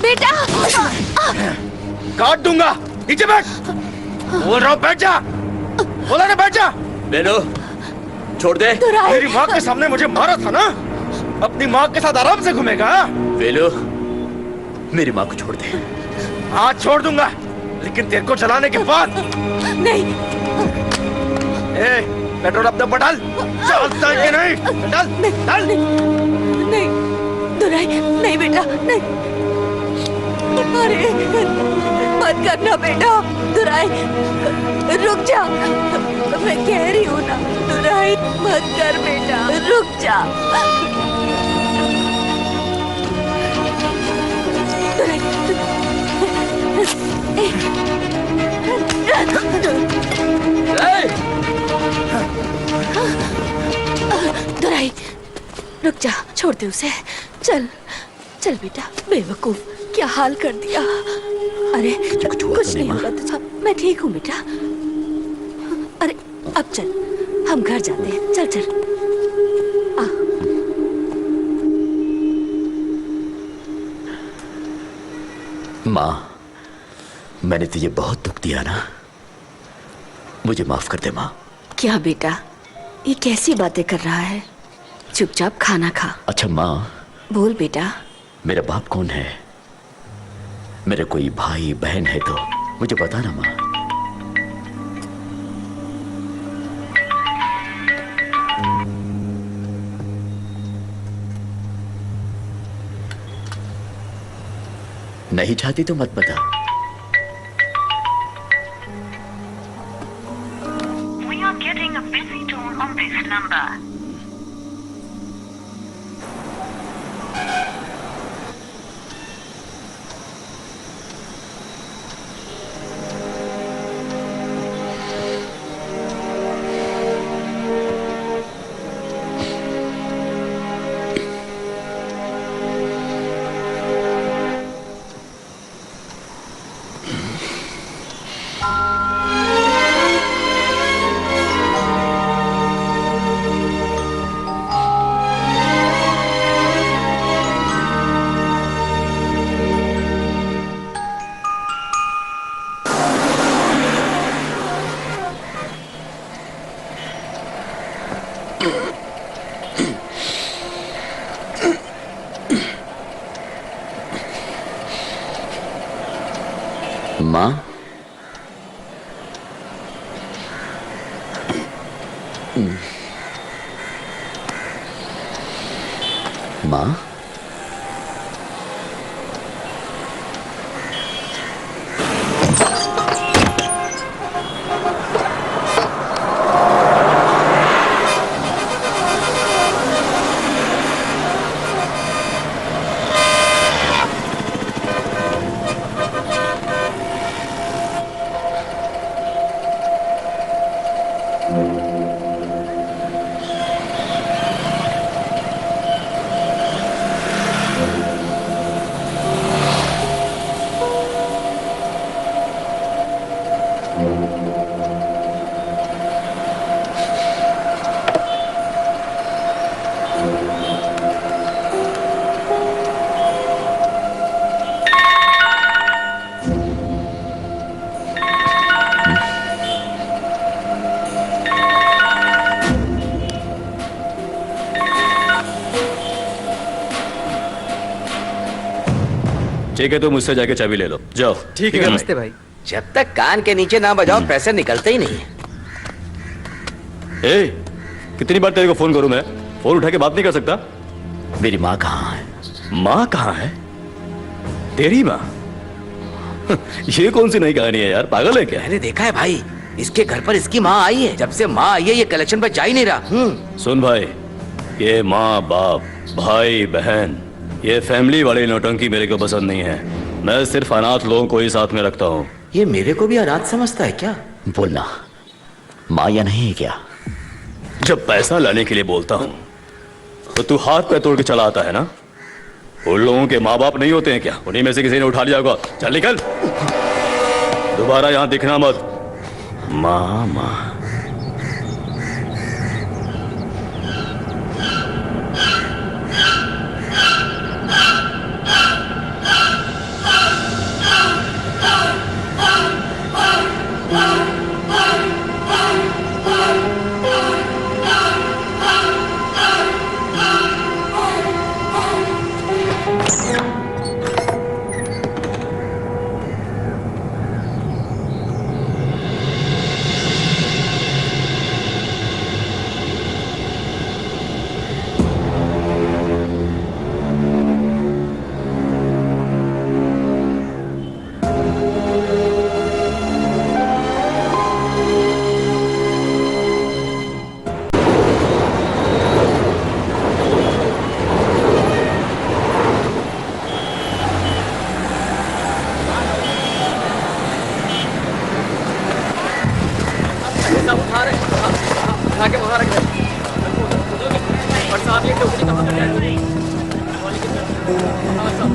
बेटा काट दूंगा, नीचे बैठ। बोल रहा हूँ बैठ जा, बोला ना बैठ जा। बेलो छोड़ दे। मेरी माँ के सामने मुझे मारा था ना, अपनी माँ के साथ आराम से घूमेगा। बेलो मेरी माँ को छोड़ दे। आज छोड़ दूंगा, लेकिन तेरे को चलाने के बाद नहीं। पेट्रोल अपने पर डाल, चलता है कि नहीं? डाल नहीं दुराई, नहीं बेटा नहीं। अरे मत करना बेटा, दुराई रुक जा, मैं कह रही हूँ ना दुराई मत मत कर बेटा, रुक जा। दुराई, रुक जा, छोड़ दे उसे। चल चल बेटा, बेवकूफ, क्या हाल कर दिया। अरे कुछ नहीं होगा तुझे, मैं ठीक हूँ बेटा। अरे अब चल, हम घर जाते हैं। चल चल आ। माँ, मैंने तुझे बहुत दुख दिया ना, मुझे माफ कर दे माँ। क्या बेटा, ये कैसी बातें कर रहा है? चुपचाप खाना खा। अच्छा माँ, बोल बेटा। मेरा बाप कौन है? मेरे कोई भाई बहन है तो मुझे बता ना माँ। नहीं चाहती तो मत बता। We are getting a busy tone on this number. माँ, माँ, ठीक है, तो मुझसे जाके चाबी ले लो, जाओ। ठीक है नमस्ते भाई। जब तक कान के नीचे ना बजाओ पैसे निकलते ही नहीं। ए, कितनी बार तेरे को फोन करूं मैं? फोन उठा के बात नहीं कर सकता? मेरी माँ कहाँ है? माँ कहाँ है? तेरी माँ? ये कौन सी नई कहानी है यार, पागल है क्या? मैंने देखा है भाई, इसके घर पर इसकी माँ आई है। जब से माँ आई है ये कलेक्शन पर जा ही नहीं रहा। सुन भाई, ये माँ बाप भाई बहन ये फैमिली वाली नौटंकी मेरे को पसंद नहीं है। मैं सिर्फ अनाथ लोगों को ही साथ में रखता हूँ। ये मेरे को भी अनाथ समझता है क्या? बोलना, माँ या नहीं है क्या? जब पैसा लाने के लिए बोलता हूँ तो तू हाथ पे तोड़ के चला आता है ना? उन लोगों के माँ बाप नहीं होते हैं क्या? उन्हीं में से किसी ने उठा लिया होगा। चल निकल, दोबारा यहाँ दिखना मत। माँ माँ और साहब ये टोकरी कहाँ पर है? हाँ साहब,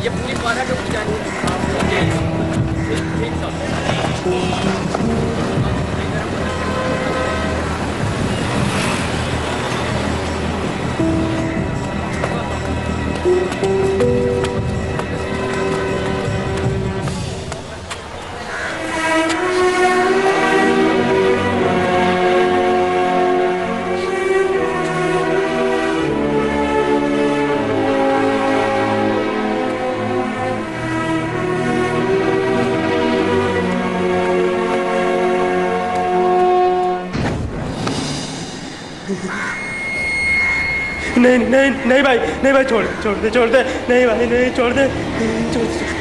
ये पुलिस वाला टोकरी चाहिए। ठीक साहब। नहीं नहीं नहीं भाई, नहीं भाई, छोड़ छोड़ दे, छोड़ दे, नहीं भाई, नहीं, छोड़ दे, छोड़ दे।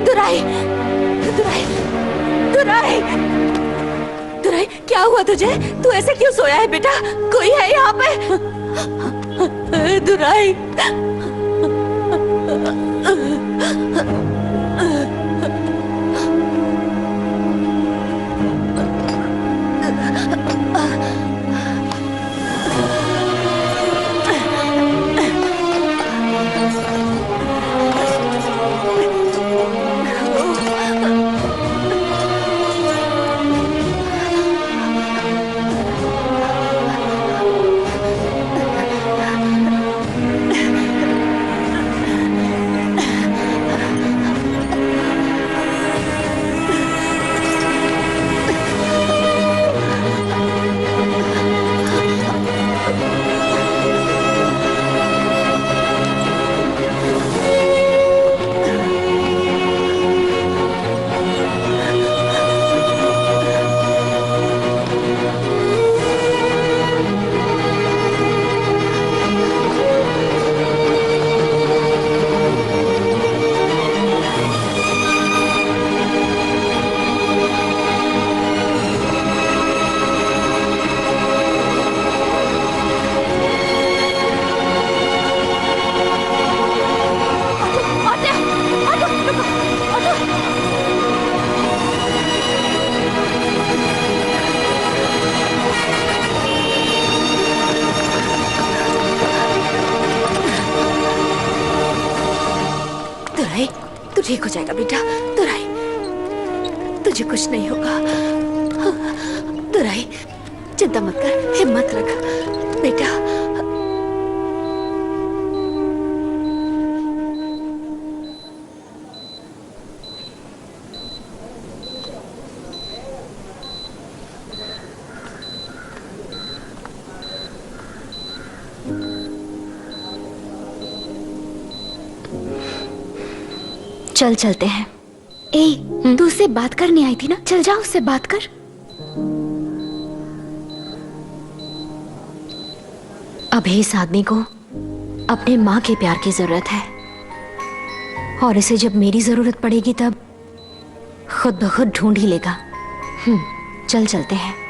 दुराई, दुराई, दुराई, दुराई, क्या हुआ तुझे? तू ऐसे क्यों सोया है बेटा? कोई है यहाँ पे? दुराई, दुराई, तू ठीक हो जाएगा बेटा। दुराई, तुझे कुछ नहीं होगा। दुराई, चिंता मत कर, हिम्मत रख बेटा। चल चलते हैं। ए, तू उससे बात करने आई थी ना, चल जा उससे बात कर। अभी इस आदमी को अपने माँ के प्यार की जरूरत है, और इसे जब मेरी जरूरत पड़ेगी तब खुद ब खुद ढूंढ ही लेगा। चल चलते हैं।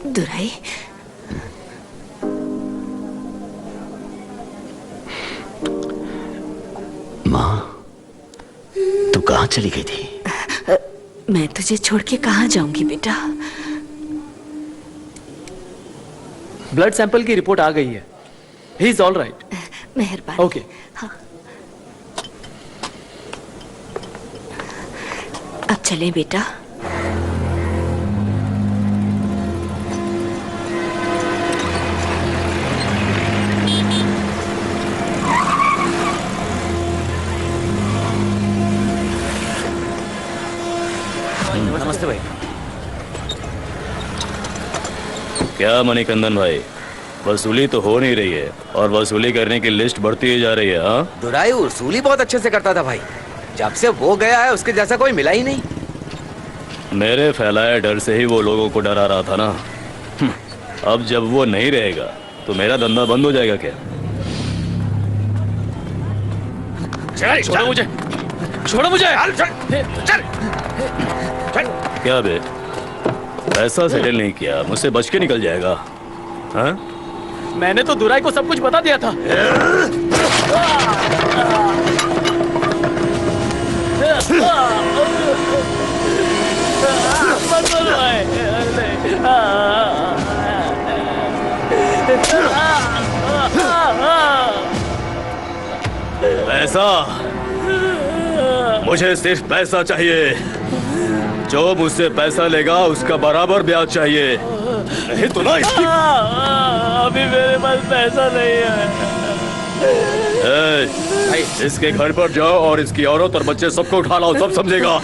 दुराई, माँ, तू कहाँ चली गई थी? मैं तुझे छोड़ के कहाँ जाऊंगी बेटा? ब्लड सैंपल की रिपोर्ट आ गई है। He is all right. मेहरबानी। ओके। हाँ। अब चलें बेटा। नमस्ते भाई। क्या मणिकंदन भाई, वसूली तो हो नहीं रही है और वसूली करने की लिस्ट बढ़ती ही जा रही है। हाँ, दुराई वसूली बहुत अच्छे से करता था भाई। जब से वो गया है उसके जैसा कोई मिला ही नहीं। मेरे फैलाए डर से ही वो लोगों को डरा रहा था ना। अब जब वो नहीं रहेगा तो मेरा धंधा बंद हो जाएगा क्या? छोड़ो मुझे, छोड़ो मुझे। चल। क्या बे, पैसा सेटल नहीं किया, मुझसे बच के निकल जाएगा? हाँ? मैंने तो दुराई को सब कुछ बता दिया था। पैसा, मुझे सिर्फ पैसा चाहिए। जो मुझसे पैसा लेगा उसका बराबर ब्याज चाहिए, नहीं तो ना इसकी। अभी मेरे पास पैसा नहीं है। इसके घर पर जाओ और इसकी औरत और बच्चे सबको उठा लाओ, सब समझेगा।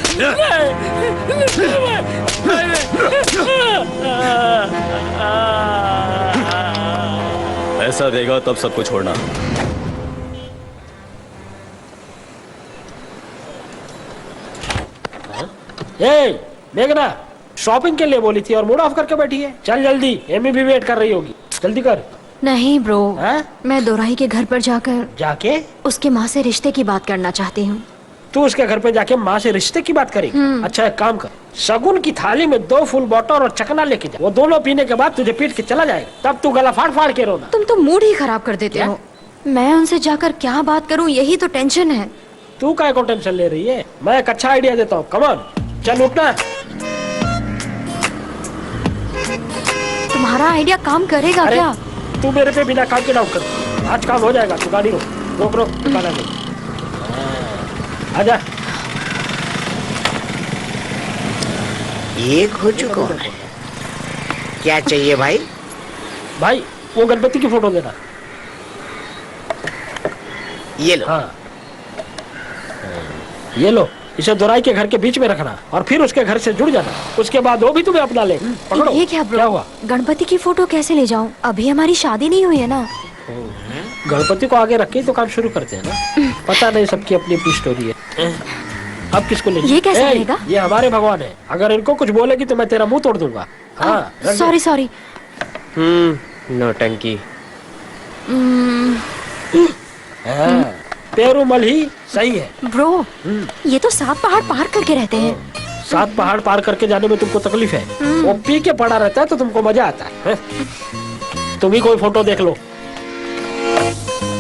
पैसा देगा तब सबको छोड़ना। देखना, शॉपिंग के लिए बोली थी और मूड ऑफ करके बैठी है। चल जल्दी, एमी भी वेट कर रही होगी, जल्दी कर। नहीं ब्रो, मैं दोराई के घर पर जाके उसके माँ से रिश्ते की बात करना चाहती हूँ। तू उसके घर पे जाके माँ से रिश्ते की बात करेगी? अच्छा एक काम कर, शगुन की थाली में 2 फुल बॉटल और चकना लेके जा। वो दोनों पीने के बाद तुझे पीट के चला जाएगा, तब तू गला फाड़ फाड़ के रोना। तुम तो मूड ही खराब कर देते हो। मैं उनसे जाकर क्या बात करूँ, यही तो टेंशन है। तू काय को टेंशन ले रही है? मैं एक अच्छा आइडिया देता हूँ, कम ऑन, चल उठना। तुम्हारा आइडिया काम करेगा क्या? तू मेरे पे बिना काम के डाउट कर, आज काम हो जाएगा। तू गाड़ी रोक रोक दुकान में आजा। ये खोजू कौन है? क्या चाहिए भाई? भाई वो गणपति की फोटो देना। ये लो। हाँ ये लो, इसे दोराई के घर के बीच में रखना और फिर उसके घर से जुड़ जाना। उसके बाद वो भी तुम्हें अपना ले। पकड़ो। ये क्या ब्रो? क्या हुआ? गणपति की फोटो कैसे ले जाऊं? अभी हमारी शादी नहीं हुई है ना। गणपति को आगे रख के तो काम शुरू करते हैं ना। पता नहीं, सबकी अपनी अपनी स्टोरी है। अब किसको ले? ये कैसे रहेगा? ये हमारे भगवान है, अगर इनको कुछ बोलेगी तो मैं तेरा मुंह तोड़ दूंगा। हाँ सॉरी सॉरी। नौटंकी। पेरूमल ही सही है ब्रो। ये तो 7 पहाड़ पार करके रहते हैं। 7 पहाड़ पार करके जाने में तुमको तकलीफ है? वो पी के पड़ा रहता है तो तुमको मजा आता है। तुम ही कोई फोटो देख लो।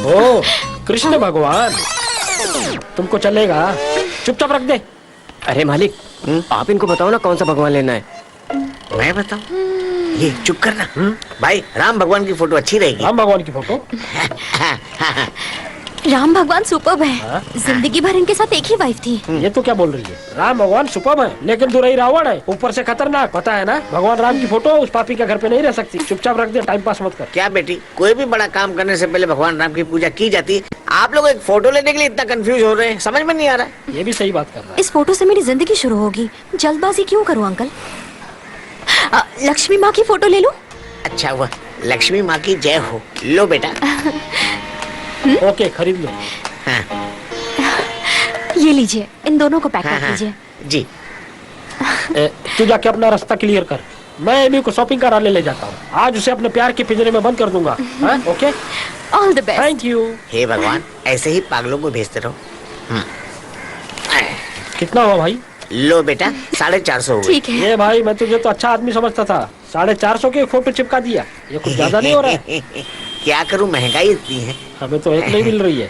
ओ कृष्ण भगवान, तुमको चलेगा? चुपचाप रख दे। अरे मालिक, आप इनको बताओ ना कौन सा भगवान लेना है। मैं बताऊं? ये चुप करना। भाई राम भगवान की फोटो अच्छी रहेगी। राम भगवान की फोटो? राम भगवान सुपर्ब है। जिंदगी भर इनके साथ एक ही वाइफ थी। ये तो क्या बोल रही है? राम भगवान सुपर्ब है, लेकिन दुरई रावण है, ऊपर से खतरनाक। पता है ना, भगवान राम की फोटो उस पापी के घर पे नहीं रह सकती। चुपचाप रख दे, टाइम पास मत कर। क्या बेटी, कोई भी बड़ा काम करने से पहले भगवान राम की पूजा की जाती है। आप लोग एक फोटो लेने के लिए इतना कंफ्यूज हो रहे हैं, समझ में नहीं आ रहा है। ये भी सही बात कर रहा है। इस फोटो से मेरी जिंदगी शुरू होगी, जल्दबाजी क्यों करूं अंकल? लक्ष्मी माँ की फोटो ले लूं? अच्छा हुआ, लक्ष्मी माँ की जय हो। लो बेटा। ओके, खरीद लो। हाँ। ये लीजिए, इन दोनों को पैक कर दीजिए। जी। तू जाके अपना रास्ता क्लियर कर, मैं एमी को शॉपिंग कराने ले जाता हूँ। आज उसे अपने प्यार के पिंजरे में बंद कर दूंगा। Okay, all the best. Thank you. हे भगवान, ऐसे ही पागलों को भेजते रहो। कितना हुआ भाई? लो बेटा, 450 हुए। ठीक है। ये भाई, मैं तुझे तो अच्छा आदमी समझता था, 450 की फोटो चिपका दिया। ये कुछ ज्यादा नहीं हो रहा है? क्या करूं, महंगाई इतनी है। हमें तो एक नहीं मिल रही है।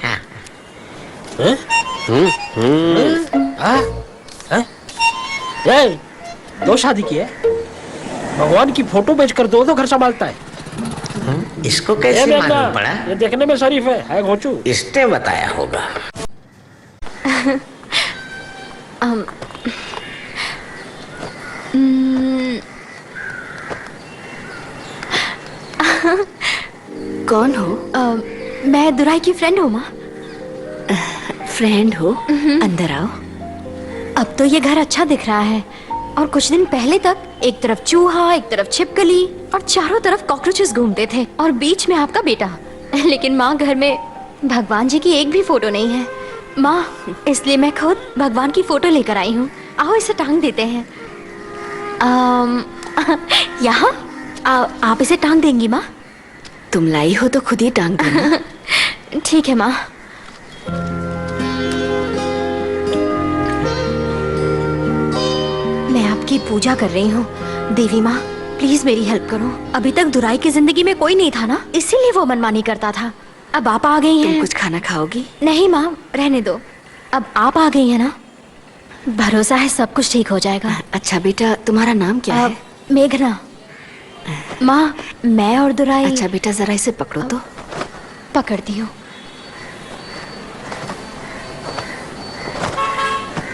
ये दो शादी की है, भगवान की फोटो बेचकर दो घर संभालता है। इसको कैसे मालूम पड़ा? ये देखने में शरीफ है घोचू। इसने बताया होगा। कौन हो? मैं दुराई की फ्रेंड हूँ माँ। फ्रेंड हो? अंदर आओ। अब तो ये घर अच्छा दिख रहा है, और कुछ दिन पहले तक एक तरफ चूहा, एक तरफ छिपकली और चारों तरफ कॉकरोचेस घूमते थे, और बीच में आपका बेटा। लेकिन माँ, घर में भगवान जी की एक भी फोटो नहीं है माँ, इसलिए मैं खुद भगवान की फोटो लेकर आई हूँ। आओ इसे टांग देते हैं। यहाँ आप इसे टांग देंगी माँ? तुम लाई हो तो खुद ही टांग देना। ठीक है माँ। मैं आपकी पूजा कर रही हूँ देवी माँ, प्लीज मेरी हेल्प करो। अभी तक दुराई की जिंदगी में कोई नहीं था ना, इसीलिए वो मनमानी करता था। अब आप आ गई हैं। तुम कुछ खाना खाओगी? नहीं माँ, रहने दो। अब आप आ गई हैं ना, भरोसा है सब कुछ ठीक हो जाएगा। अच्छा बेटा, तुम्हारा नाम क्या है? मेघना। माँ, मैं और दुराई। अच्छा बेटा, जरा इसे पकड़ो तो। पकड़ती हूँ।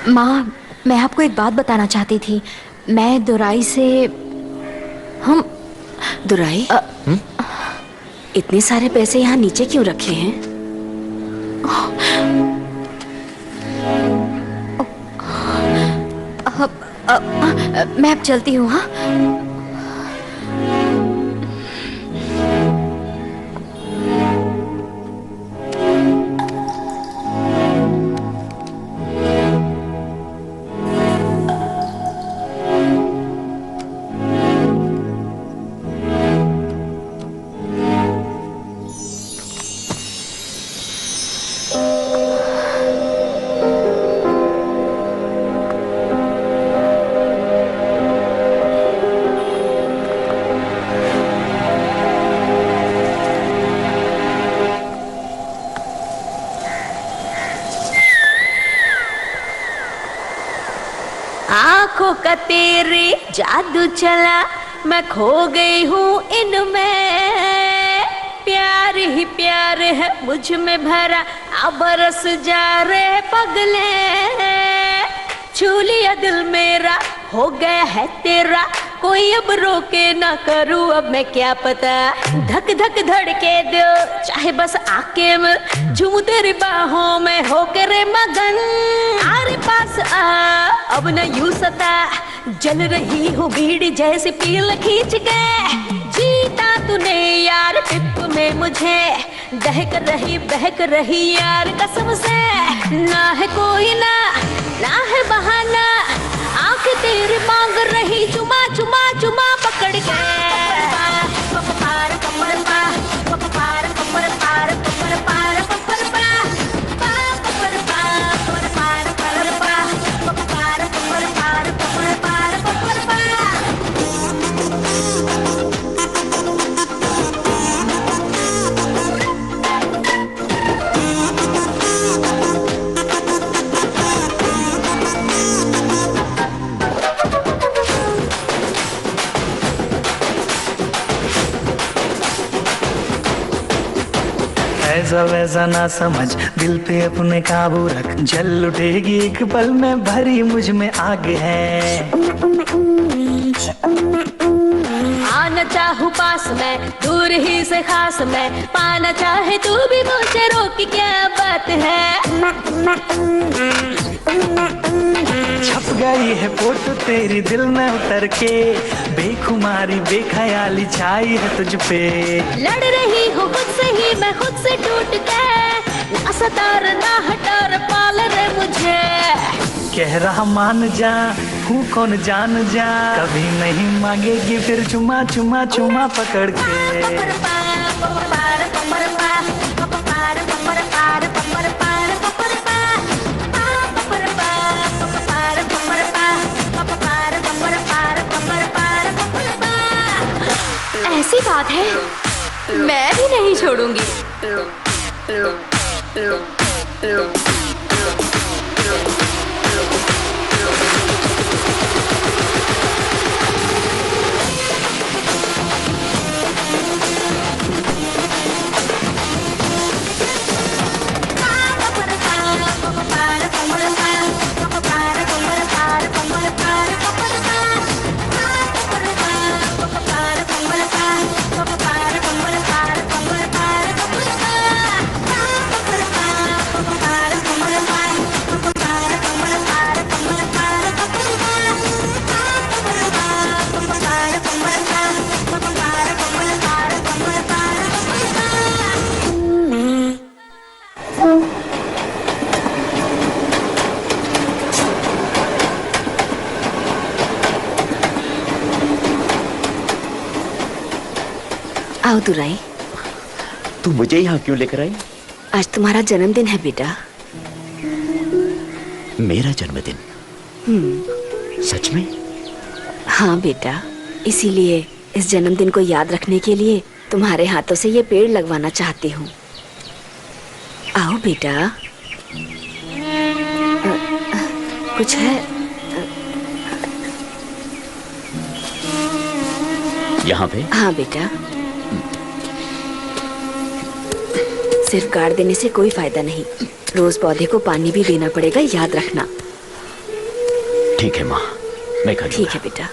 माँ, मैं आपको एक बात बताना चाहती थी। मैं दुराई से हम दुराई, इतने सारे पैसे यहाँ नीचे क्यों रखे हैं? मैं अब चलती हूँ। हाँ, आंखों का तेरे जादू चला, मैं खो गई हूँ इनमें। प्यार ही प्यार है मुझ में भरा, अब बरस जा रहे पगले। छू लिया दिल मेरा, हो गया है तेरा, कोई अब रोके ना करूँ अब मैं क्या पता। धक धक धड़के दो चाहे बस आके मैं झूमूं तेरी बाहों में हो करे मगन। आरे पास आ अब न यूं सता, जल रही हूँ भीड़ जैसे पील खींच के। जीता तूने यार टिप में मुझे, बहक रही यार कसम से। ना है कोई ना है बहाना, आंख तेरी मांग रही चुमा चुमा चुमा पकड़ के। ऐसा वैसा ना समझ, दिल पे अपने काबू रख, जल उठेगी एक पल में, भरी मुझ में आग है। आना चाहूँ पास में, दूर ही से खास में, पाना चाहे तू भी मुझे, रोक क्या बात है। छप गई है फोटो तेरी दिल में उतर के, बेखुमारी बेख्याली छाई है तुझ पे। लड़ रही हूँ खुद से ही मैं, खुद से टूट के, ना सतार ना हटार पाल रे मुझे। कह रहा मान जा, हूँ कौन जान जा, कभी नहीं मांगेगी फिर चुमा चुमा चुमा पकड़ के। ऐसी बात है, मैं भी नहीं छोड़ूंगी। आओ दुराई। तू मुझे यहाँ क्यों लेकर आई? आज तुम्हारा जन्मदिन है बेटा। मेरा जन्मदिन? सच में? हाँ बेटा, इसीलिए इस जन्मदिन को याद रखने के लिए तुम्हारे हाथों से ये पेड़ लगवाना चाहती हूँ। आओ बेटा। कुछ है? यहाँ पे? हाँ बेटा, सिर्फ गाड़ देने से कोई फायदा नहीं, रोज पौधे को पानी भी देना पड़ेगा, याद रखना। ठीक है माँ, मैं कर ठीक है बेटा।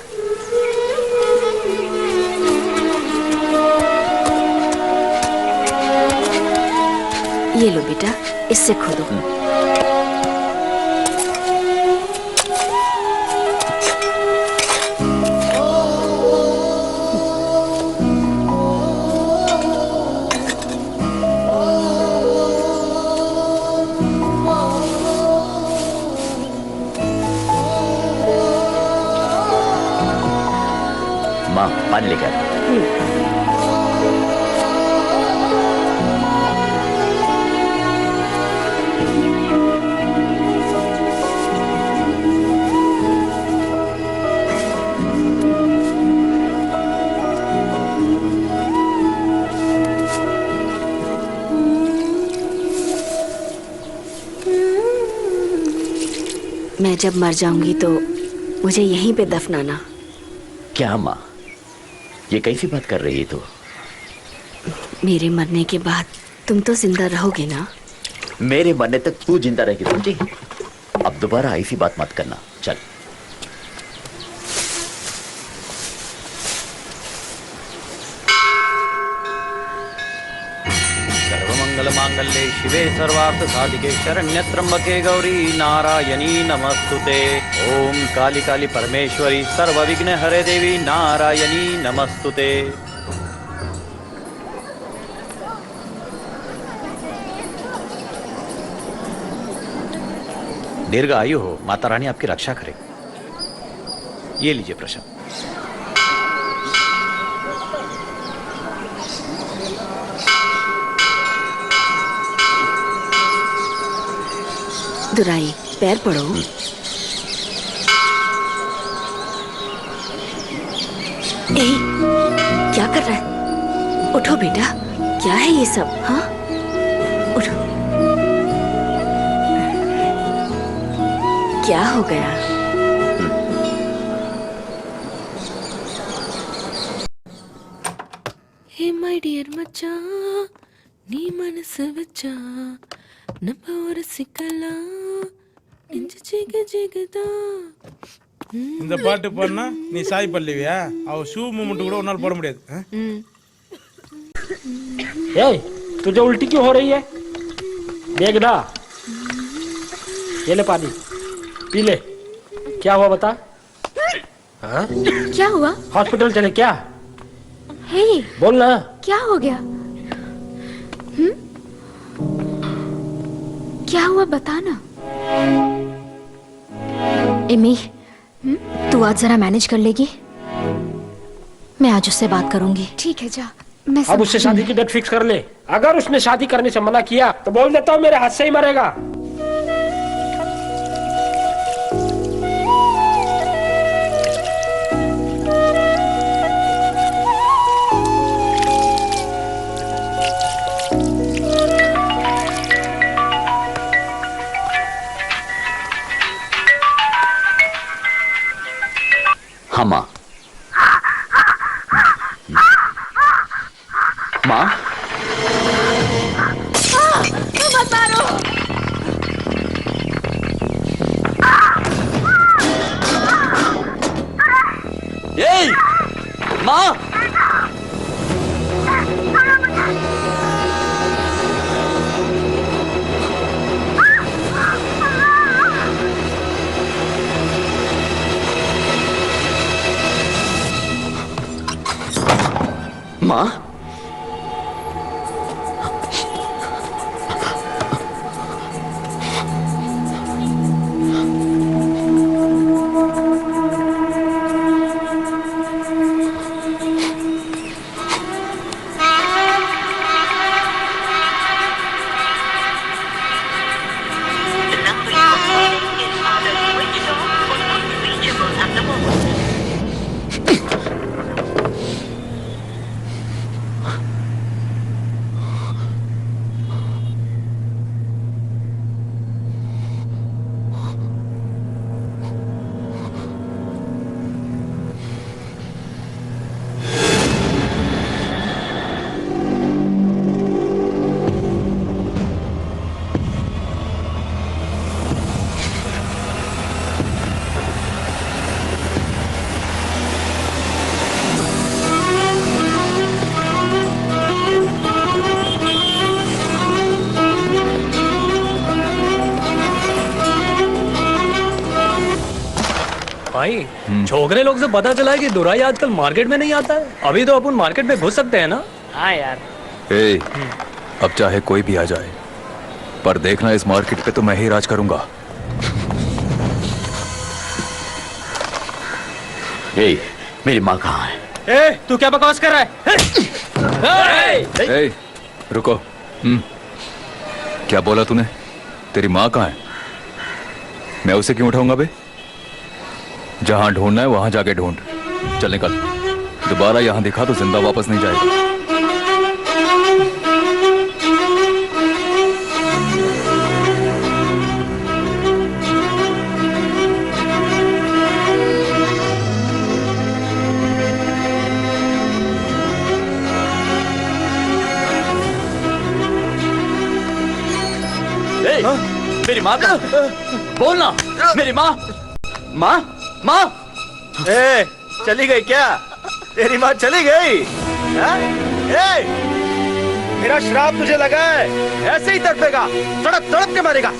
ये लो बेटा, इससे खोदो। माँ, पानी लेकर। मैं जब मर जाऊंगी तो मुझे यहीं पे दफनाना। क्या माँ, ये कैसी बात कर रही है तू? मेरे मरने के बाद तुम तो जिंदा रहोगे ना? मेरे मरने तक तू जिंदा रहेगी, समझी? अब दोबारा ऐसी बात मत करना। चल। सर्वमंगल मांगल्ये शिवे सर्वार्थ साधिके शरण्य त्र्यंबके गौरी नारायणी नमस्तुते। ओम काली काली परमेश्वरी सर्व विघ्न हरे देवी नारायणी नमस्तुते। दीर्घ आयु हो, माता रानी आपकी रक्षा करे। ये लीजिए प्रसाद। दुराई, पैर पड़ो। ए, क्या कर रहा है? उठो बेटा, क्या है ये सब? हाँ, उठो। क्या हो गया? हे माय डियर मच्चा, நீ மனசு வச்சா நம்ம ஒரு சிக்கலாம் நெஞ்சு ஜிகு ஜிகுதான். இந்த பாட்டு பாடினா நீ சாய் பல்லவியா? அவ ஷூ மூமெண்ட் கூட உன்னால போட முடியாது. ए, तुझे उल्टी क्यों हो रही है? देख ना, ये ले पानी पी ले। क्या हुआ बता? हाँ? क्या हुआ? हॉस्पिटल चले क्या? हे, बोल ना। क्या हो गया? क्या हुआ बताना। एमी, तू आज जरा मैनेज कर लेगी? मैं आज उससे बात करूंगी। ठीक है जा। मैं अब उससे शादी की डेट फिक्स कर ले। अगर उसने शादी करने से मना किया तो बोल देता हूँ मेरे हाथ से ही मरेगा। हाँ माँ। माँ मत मारो। ए माँ माँ भाई छोकरे लोग से पता चला है कि दुराई आजकल मार्केट में नहीं आता है। अभी तो अपन मार्केट में घुस सकते हैं ना? हाँ यार। ए, अब चाहे कोई भी आ जाए, पर देखना इस मार्केट पे तो मैं ही राज करूंगा। ए, मेरी माँ कहाँ है? ए, तू क्या बकवास कर रहा है? ए, रुको। क्या बोला तूने? तेरी माँ कहाँ है? मैं उसे क्यों उठाऊंगा बे? जहां ढूंढना है वहां जाके ढूंढ। चल निकल। दोबारा यहां दिखा तो जिंदा वापस नहीं जाएगा। मेरी माँ का बोलना। मेरी माँ माँ माँ ए, चली गई क्या? तेरी माँ चली गई? ए, मेरा श्राप तुझे लगा है, ऐसे ही तड़पेगा, तड़प तड़प के मरेगा।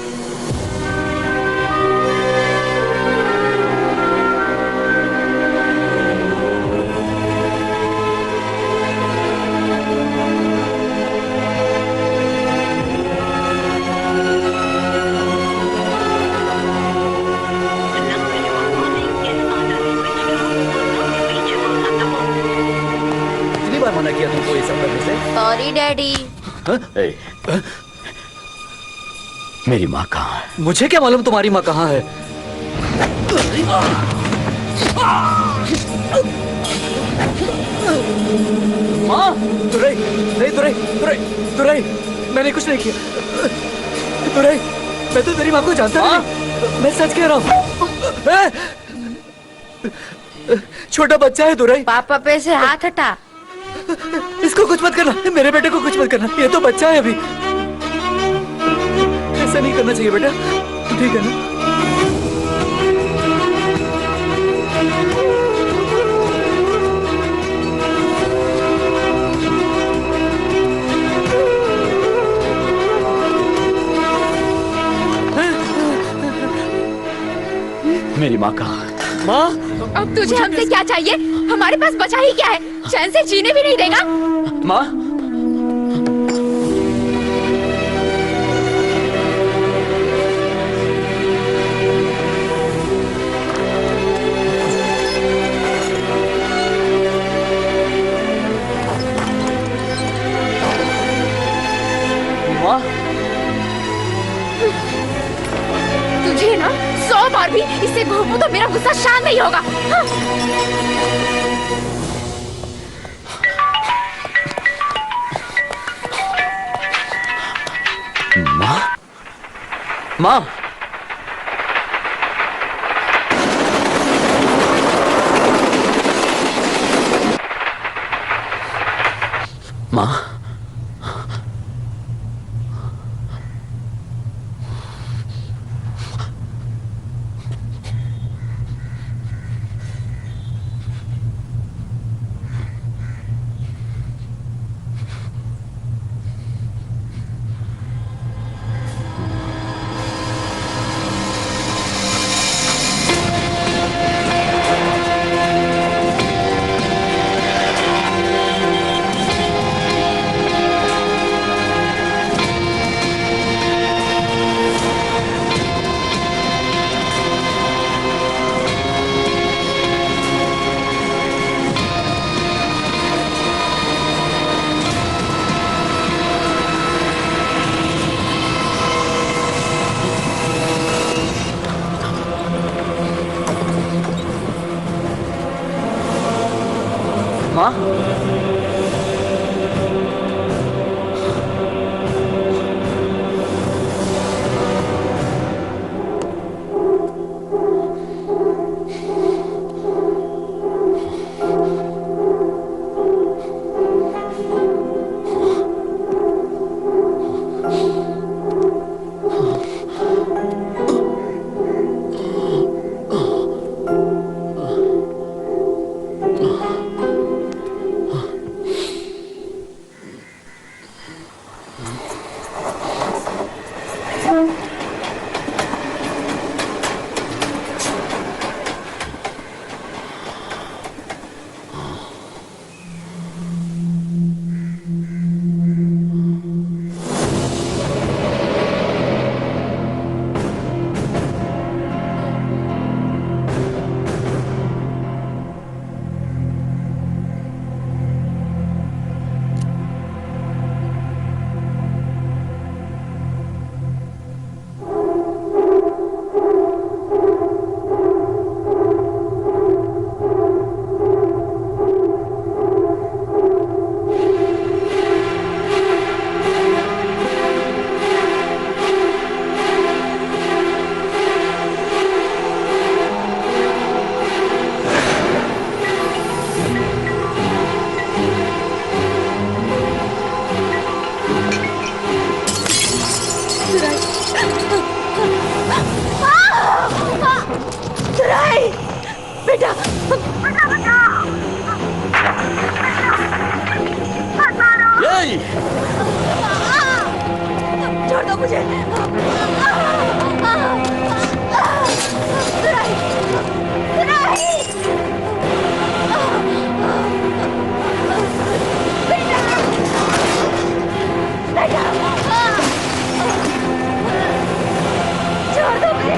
मना किया तुमको ये सब करने से? Sorry daddy. मेरी माँ कहाँ है? मुझे क्या मालूम तुम्हारी माँ कहाँ है? माँ, दुरई, नहीं दुरई, दुरई, दुरई, मैंने कुछ नहीं किया। दुरई, मैं तो तेरी माँ को जानता नहीं। मैं सच कह रहा हूँ। छोटा बच्चा है दुरई। पापा पे से हाथ हटा। इस इसको कुछ मत करना, मेरे बेटे को कुछ मत करना, ये तो बच्चा है अभी। ऐसा नहीं करना चाहिए बेटा, ठीक है ना? मेरी माँ कहाँ? माँ, अब तुझे हमसे क्या चाहिए? हमारे पास बचा ही क्या है? चैन से जीने भी नहीं देगा। माँ, तुझे ना 100 बार भी इससे घूमूं तो मेरा गुस्सा शांत नहीं होगा। हाँ। माँ, माँ, माँ, बेटा छोड़ दो मुझे। छोड़ दो मुझे।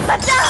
बचाओ।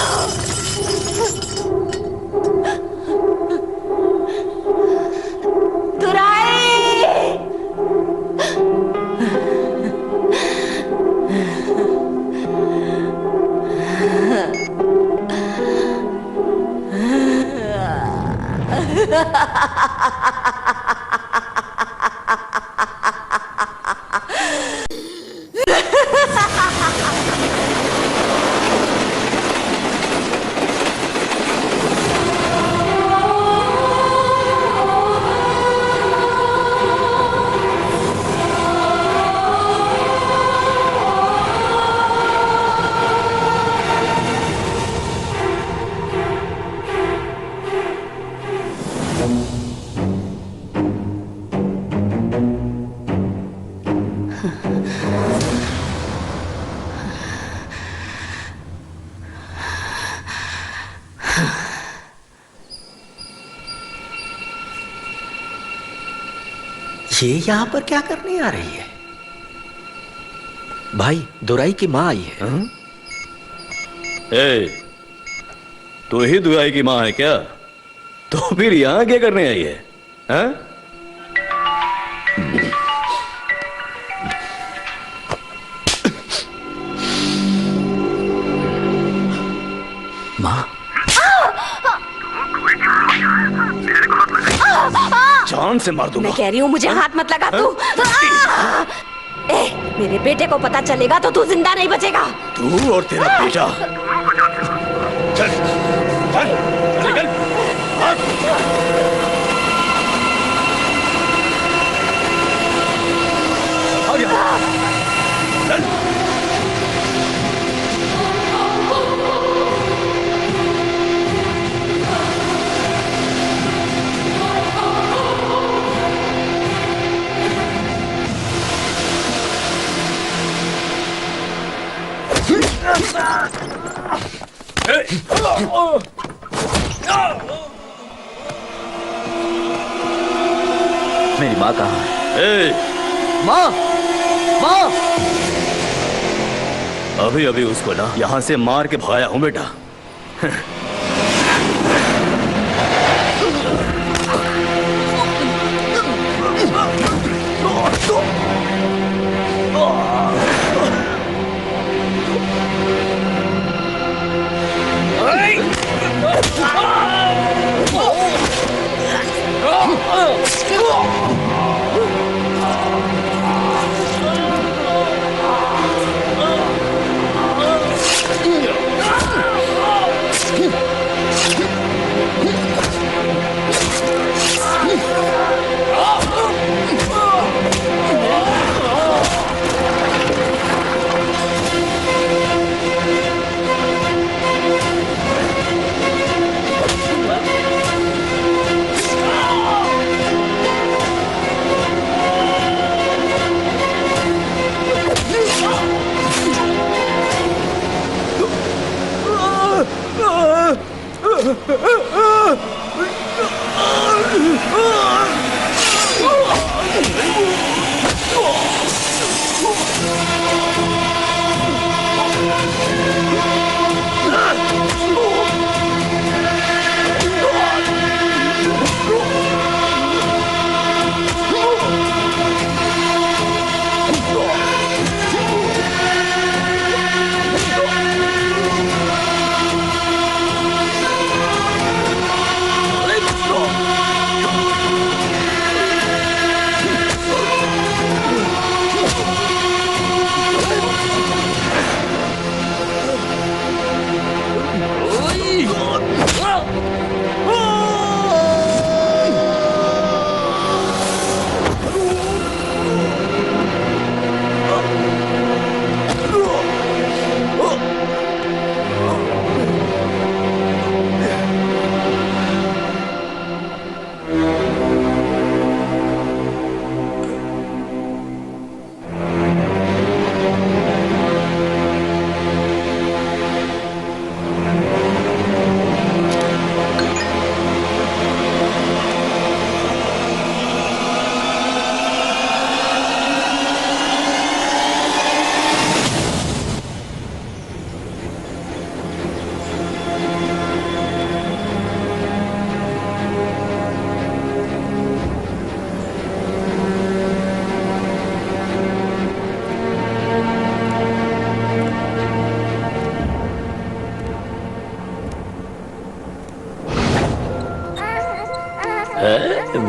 ये यहाँ पर क्या करने आ रही है? भाई, दुराई की माँ आई है। ए, तू ही दुराई की माँ है क्या? तो फिर यहाँ क्या करने आई है? हाँ? माँ, जान से मार दूंगा। मैं कह रही हूँ मुझे हाथ मत लगा तू। मेरे बेटे को पता चलेगा तो तू जिंदा नहीं बचेगा। तू और तेरा बेटा। चल, चल, निकल, भाग। आ गया। चल। मेरी माँ कहाँ है? माँ, माँ। अभी अभी उसको ना यहाँ से मार के भगाया हूँ बेटा।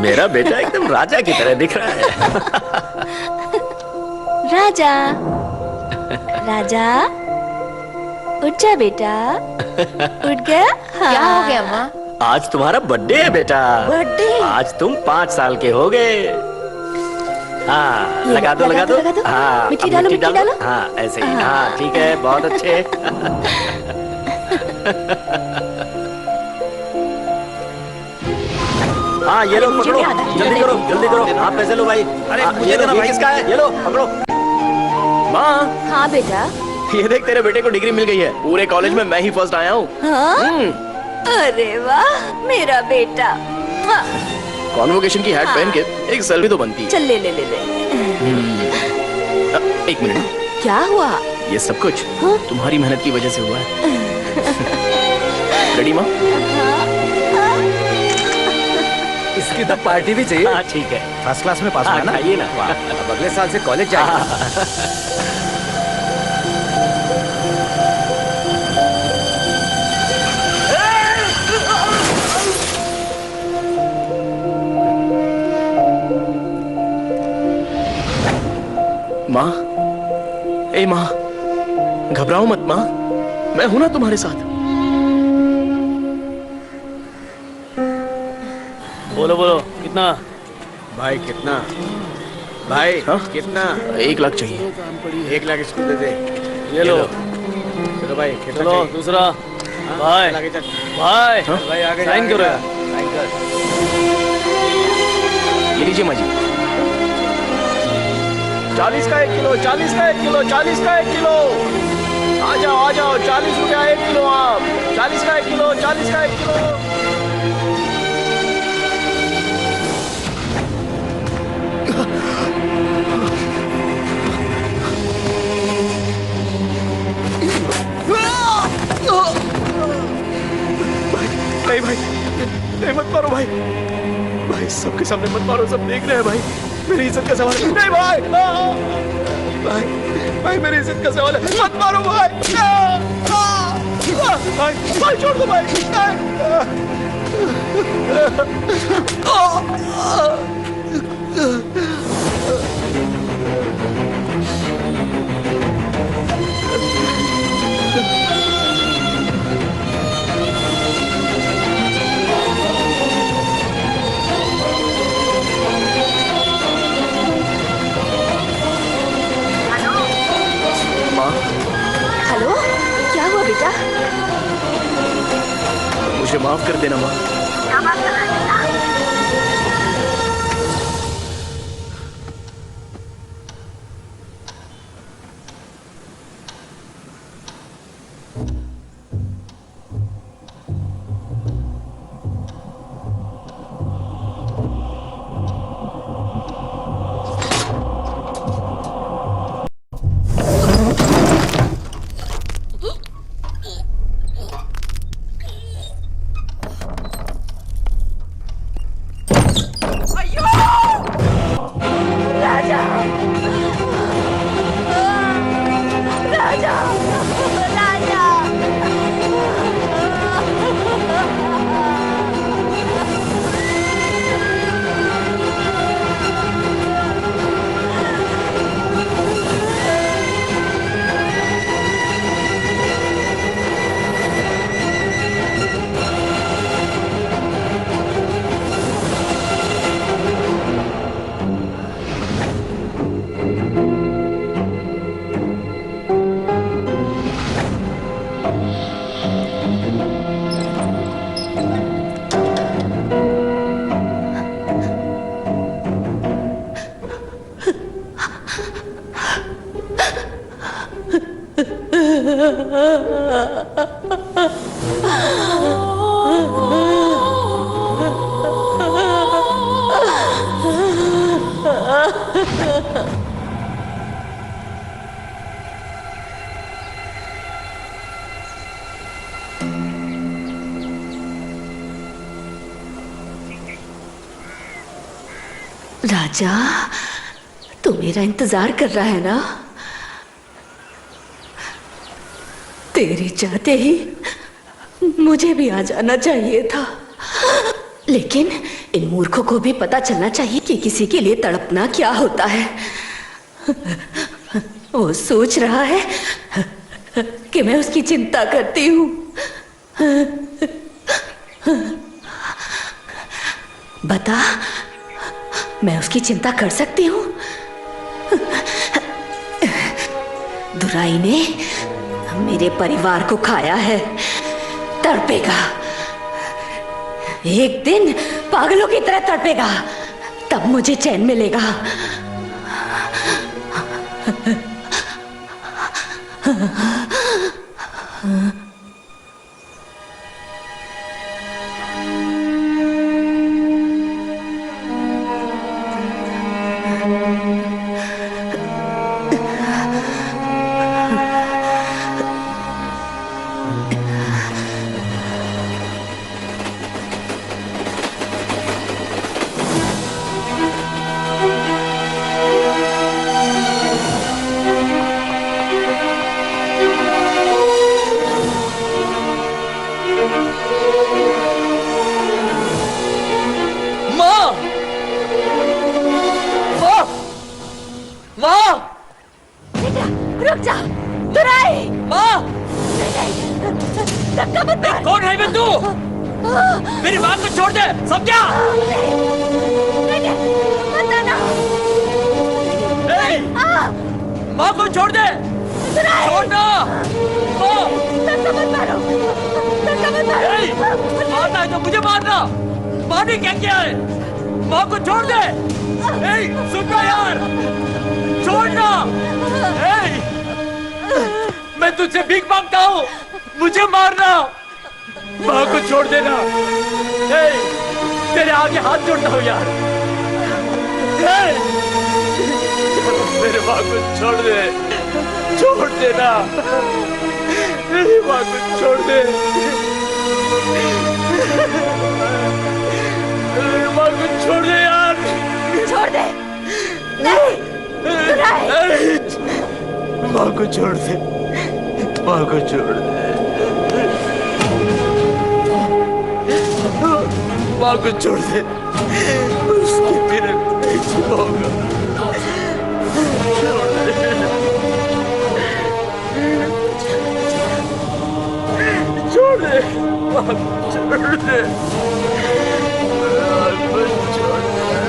मेरा बेटा एकदम राजा की तरह दिख रहा है। राजा, राजा, उठ जा बेटा। उठ गया? हाँ। क्या हो गया माँ? आज तुम्हारा बर्थडे है बेटा। बर्थडे? आज तुम 5 साल के हो गए। हाँ, लगा दो, लगा दो। हाँ, मिट्टी डालो, मिट्टी डालो। हाँ, ऐसे ही। हाँ, ठीक है, बहुत अच्छे। हाँ, ये लो, पकड़ो, जल्दी करो, जल्दी करो। आप पैसे लो भाई। अरे ये लो, ये किसका है? ये लो, पकड़ो। माँ। हाँ बेटा। ये देख, तेरे बेटे को डिग्री मिल गई है। पूरे कॉलेज में मैं ही फर्स्ट आया हूँ। हाँ? अरे वाह, मेरा बेटा। हाँ। कॉन्वोकेशन की हैट पहन के एक सेल्फी तो बनती है। चल ले ले ले ले। एक मिनट, क्या हुआ? ये सब कुछ तुम्हारी मेहनत की वजह से हुआ है। रेडी माँ? इसकी तो पार्टी भी चाहिए। हाँ ठीक है, फर्स्ट क्लास में पास हुआ ना? खाइए ना। अब अगले साल से कॉलेज जाएगा। माँ, ए माँ, घबराओ मत माँ, मैं हूं ना तुम्हारे साथ। बोलो बोलो, कितना? भाई कितना? भाई हाँ? कितना? 1 लाख चाहिए। 1 लाख इसको दे दे। ये लो। चलो भाई, कितना चलो चाहिए? दूसरा। भाई आगे चल। भाई भाई आगे साइन जा, करो आगे यार। जा। साइन कर। ये लीजिए माँ जी। 40 का 1 किलो, 40 का 1 किलो, 40 का 1 किलो। आ जाओ 40 रुपया 1 किलो आम। 40 का 1 किलो, 40 का 1 किलो। नहीं भाई, नहीं मत मारो भाई। भाई सबके सामने मत मारो, सब देख रहे हैं भाई। मेरी इज्जत का सवाल है। नहीं भाई, भाई मेरी इज्जत का सवाल है, मत मारो भाई। भाई छोड़ दो भाई। हेलो, क्या हुआ बेटा? मुझे माफ कर देना माँ। राजा, तू मेरा इंतजार कर रहा है ना? तेरे चाहते ही मुझे भी आ जाना चाहिए था, लेकिन इन मूर्खों को भी पता चलना चाहिए कि किसी के लिए तड़पना क्या होता है। वो सोच रहा है कि मैं उसकी चिंता करती हूँ। बता, मैं उसकी चिंता कर सकती हूँ? दुराई ने मेरे परिवार को खाया है, तड़पेगा। एक दिन पागलों की तरह तड़पेगा, तब मुझे चैन मिलेगा। नहीं बे तू? मेरी माँ को छोड़ दे, समझा? माँ को छोड़ दे, छोड़ ना। मारना है तो मुझे मारना, मारने क्या किया है? माँ को छोड़ दे। सुन यार, छोड़ना। मैं तुझसे भीख मांगता हूँ, मुझे मारना। माँ को छोड़ देना। तेरे आगे हाथ जोड़ता हूँ यार। मेरे माँ को छोड़ दे, छोड़ देना। मेरी माँ को छोड़ दे। मेरी माँ को छोड़ दे यार। छोड़ दे। नहीं, माँ को छोड़ दे, माँ को छोड़ दे। माँ को छोड़ दे, उसके बिना नहीं जिऊंगा। छोड़ दे, माँ को छोड़ दे, माँ को छोड़ दे,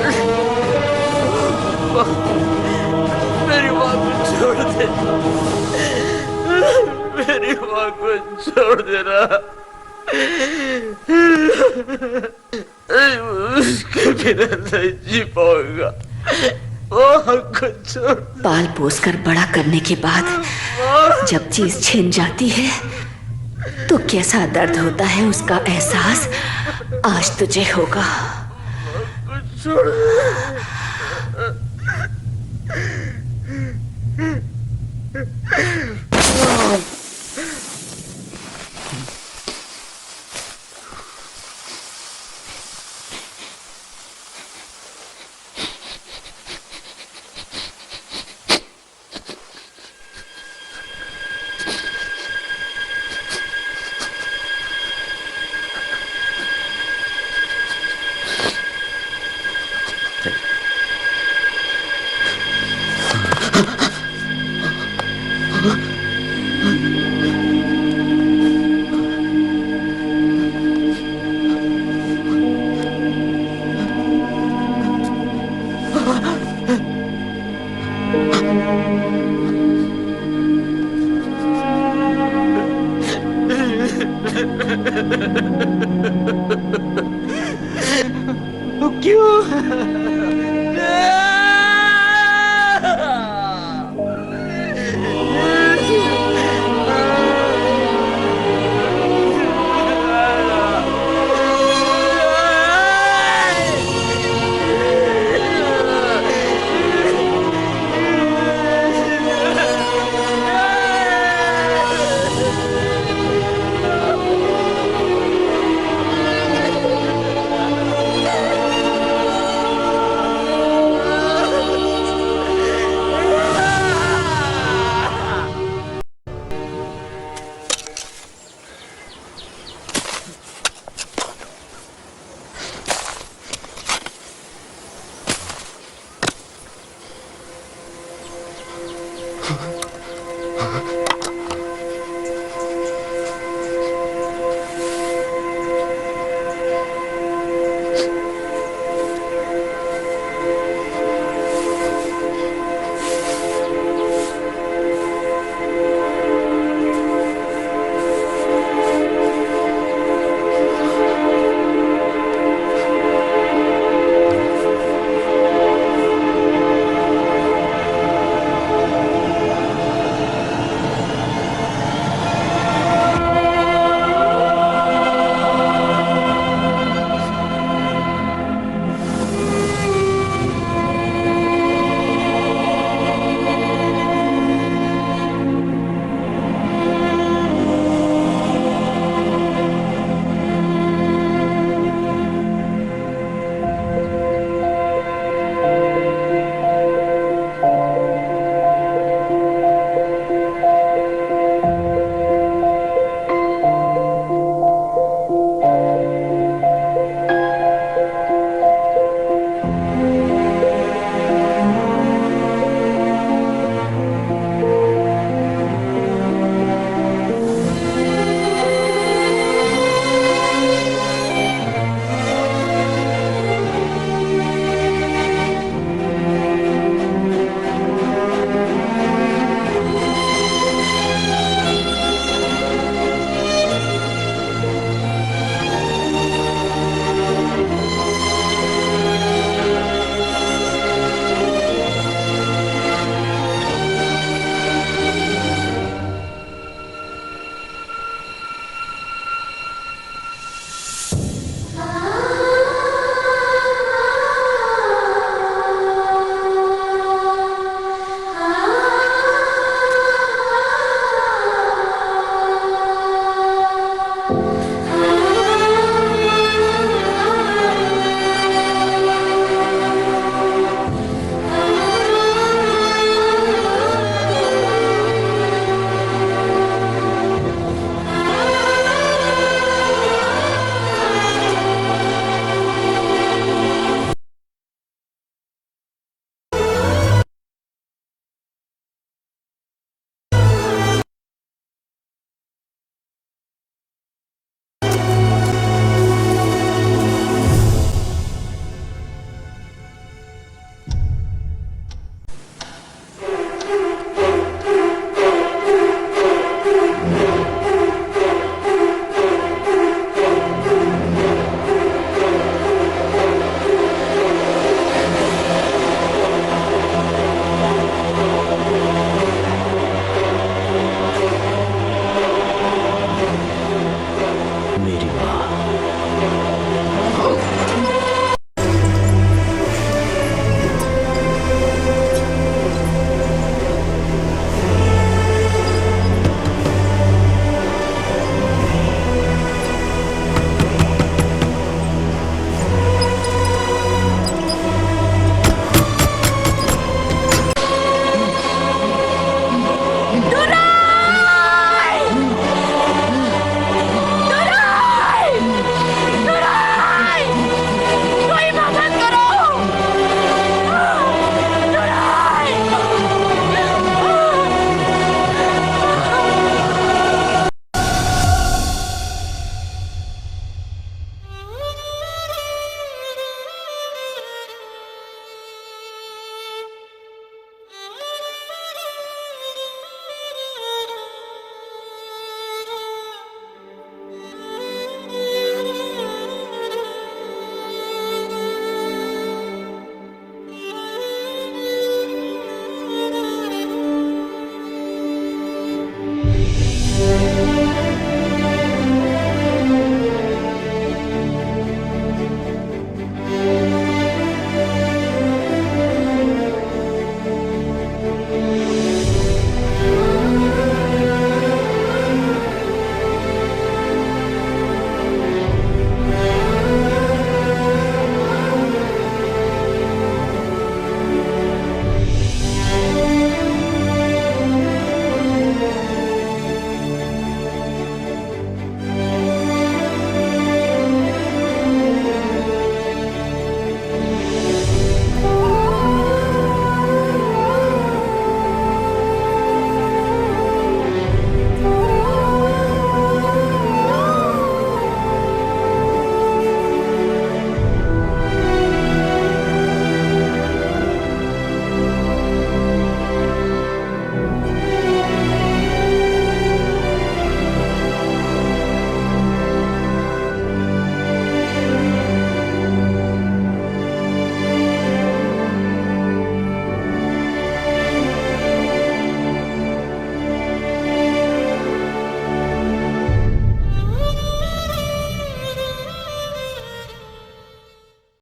मेरी माँ को छोड़ दे, मेरी माँ को छोड़ देना। उसके बिना नहीं जी पाऊंगा। पाल पोस कर बड़ा करने के बाद जब चीज छिन जाती है तो कैसा दर्द होता है उसका एहसास आज तुझे होगा।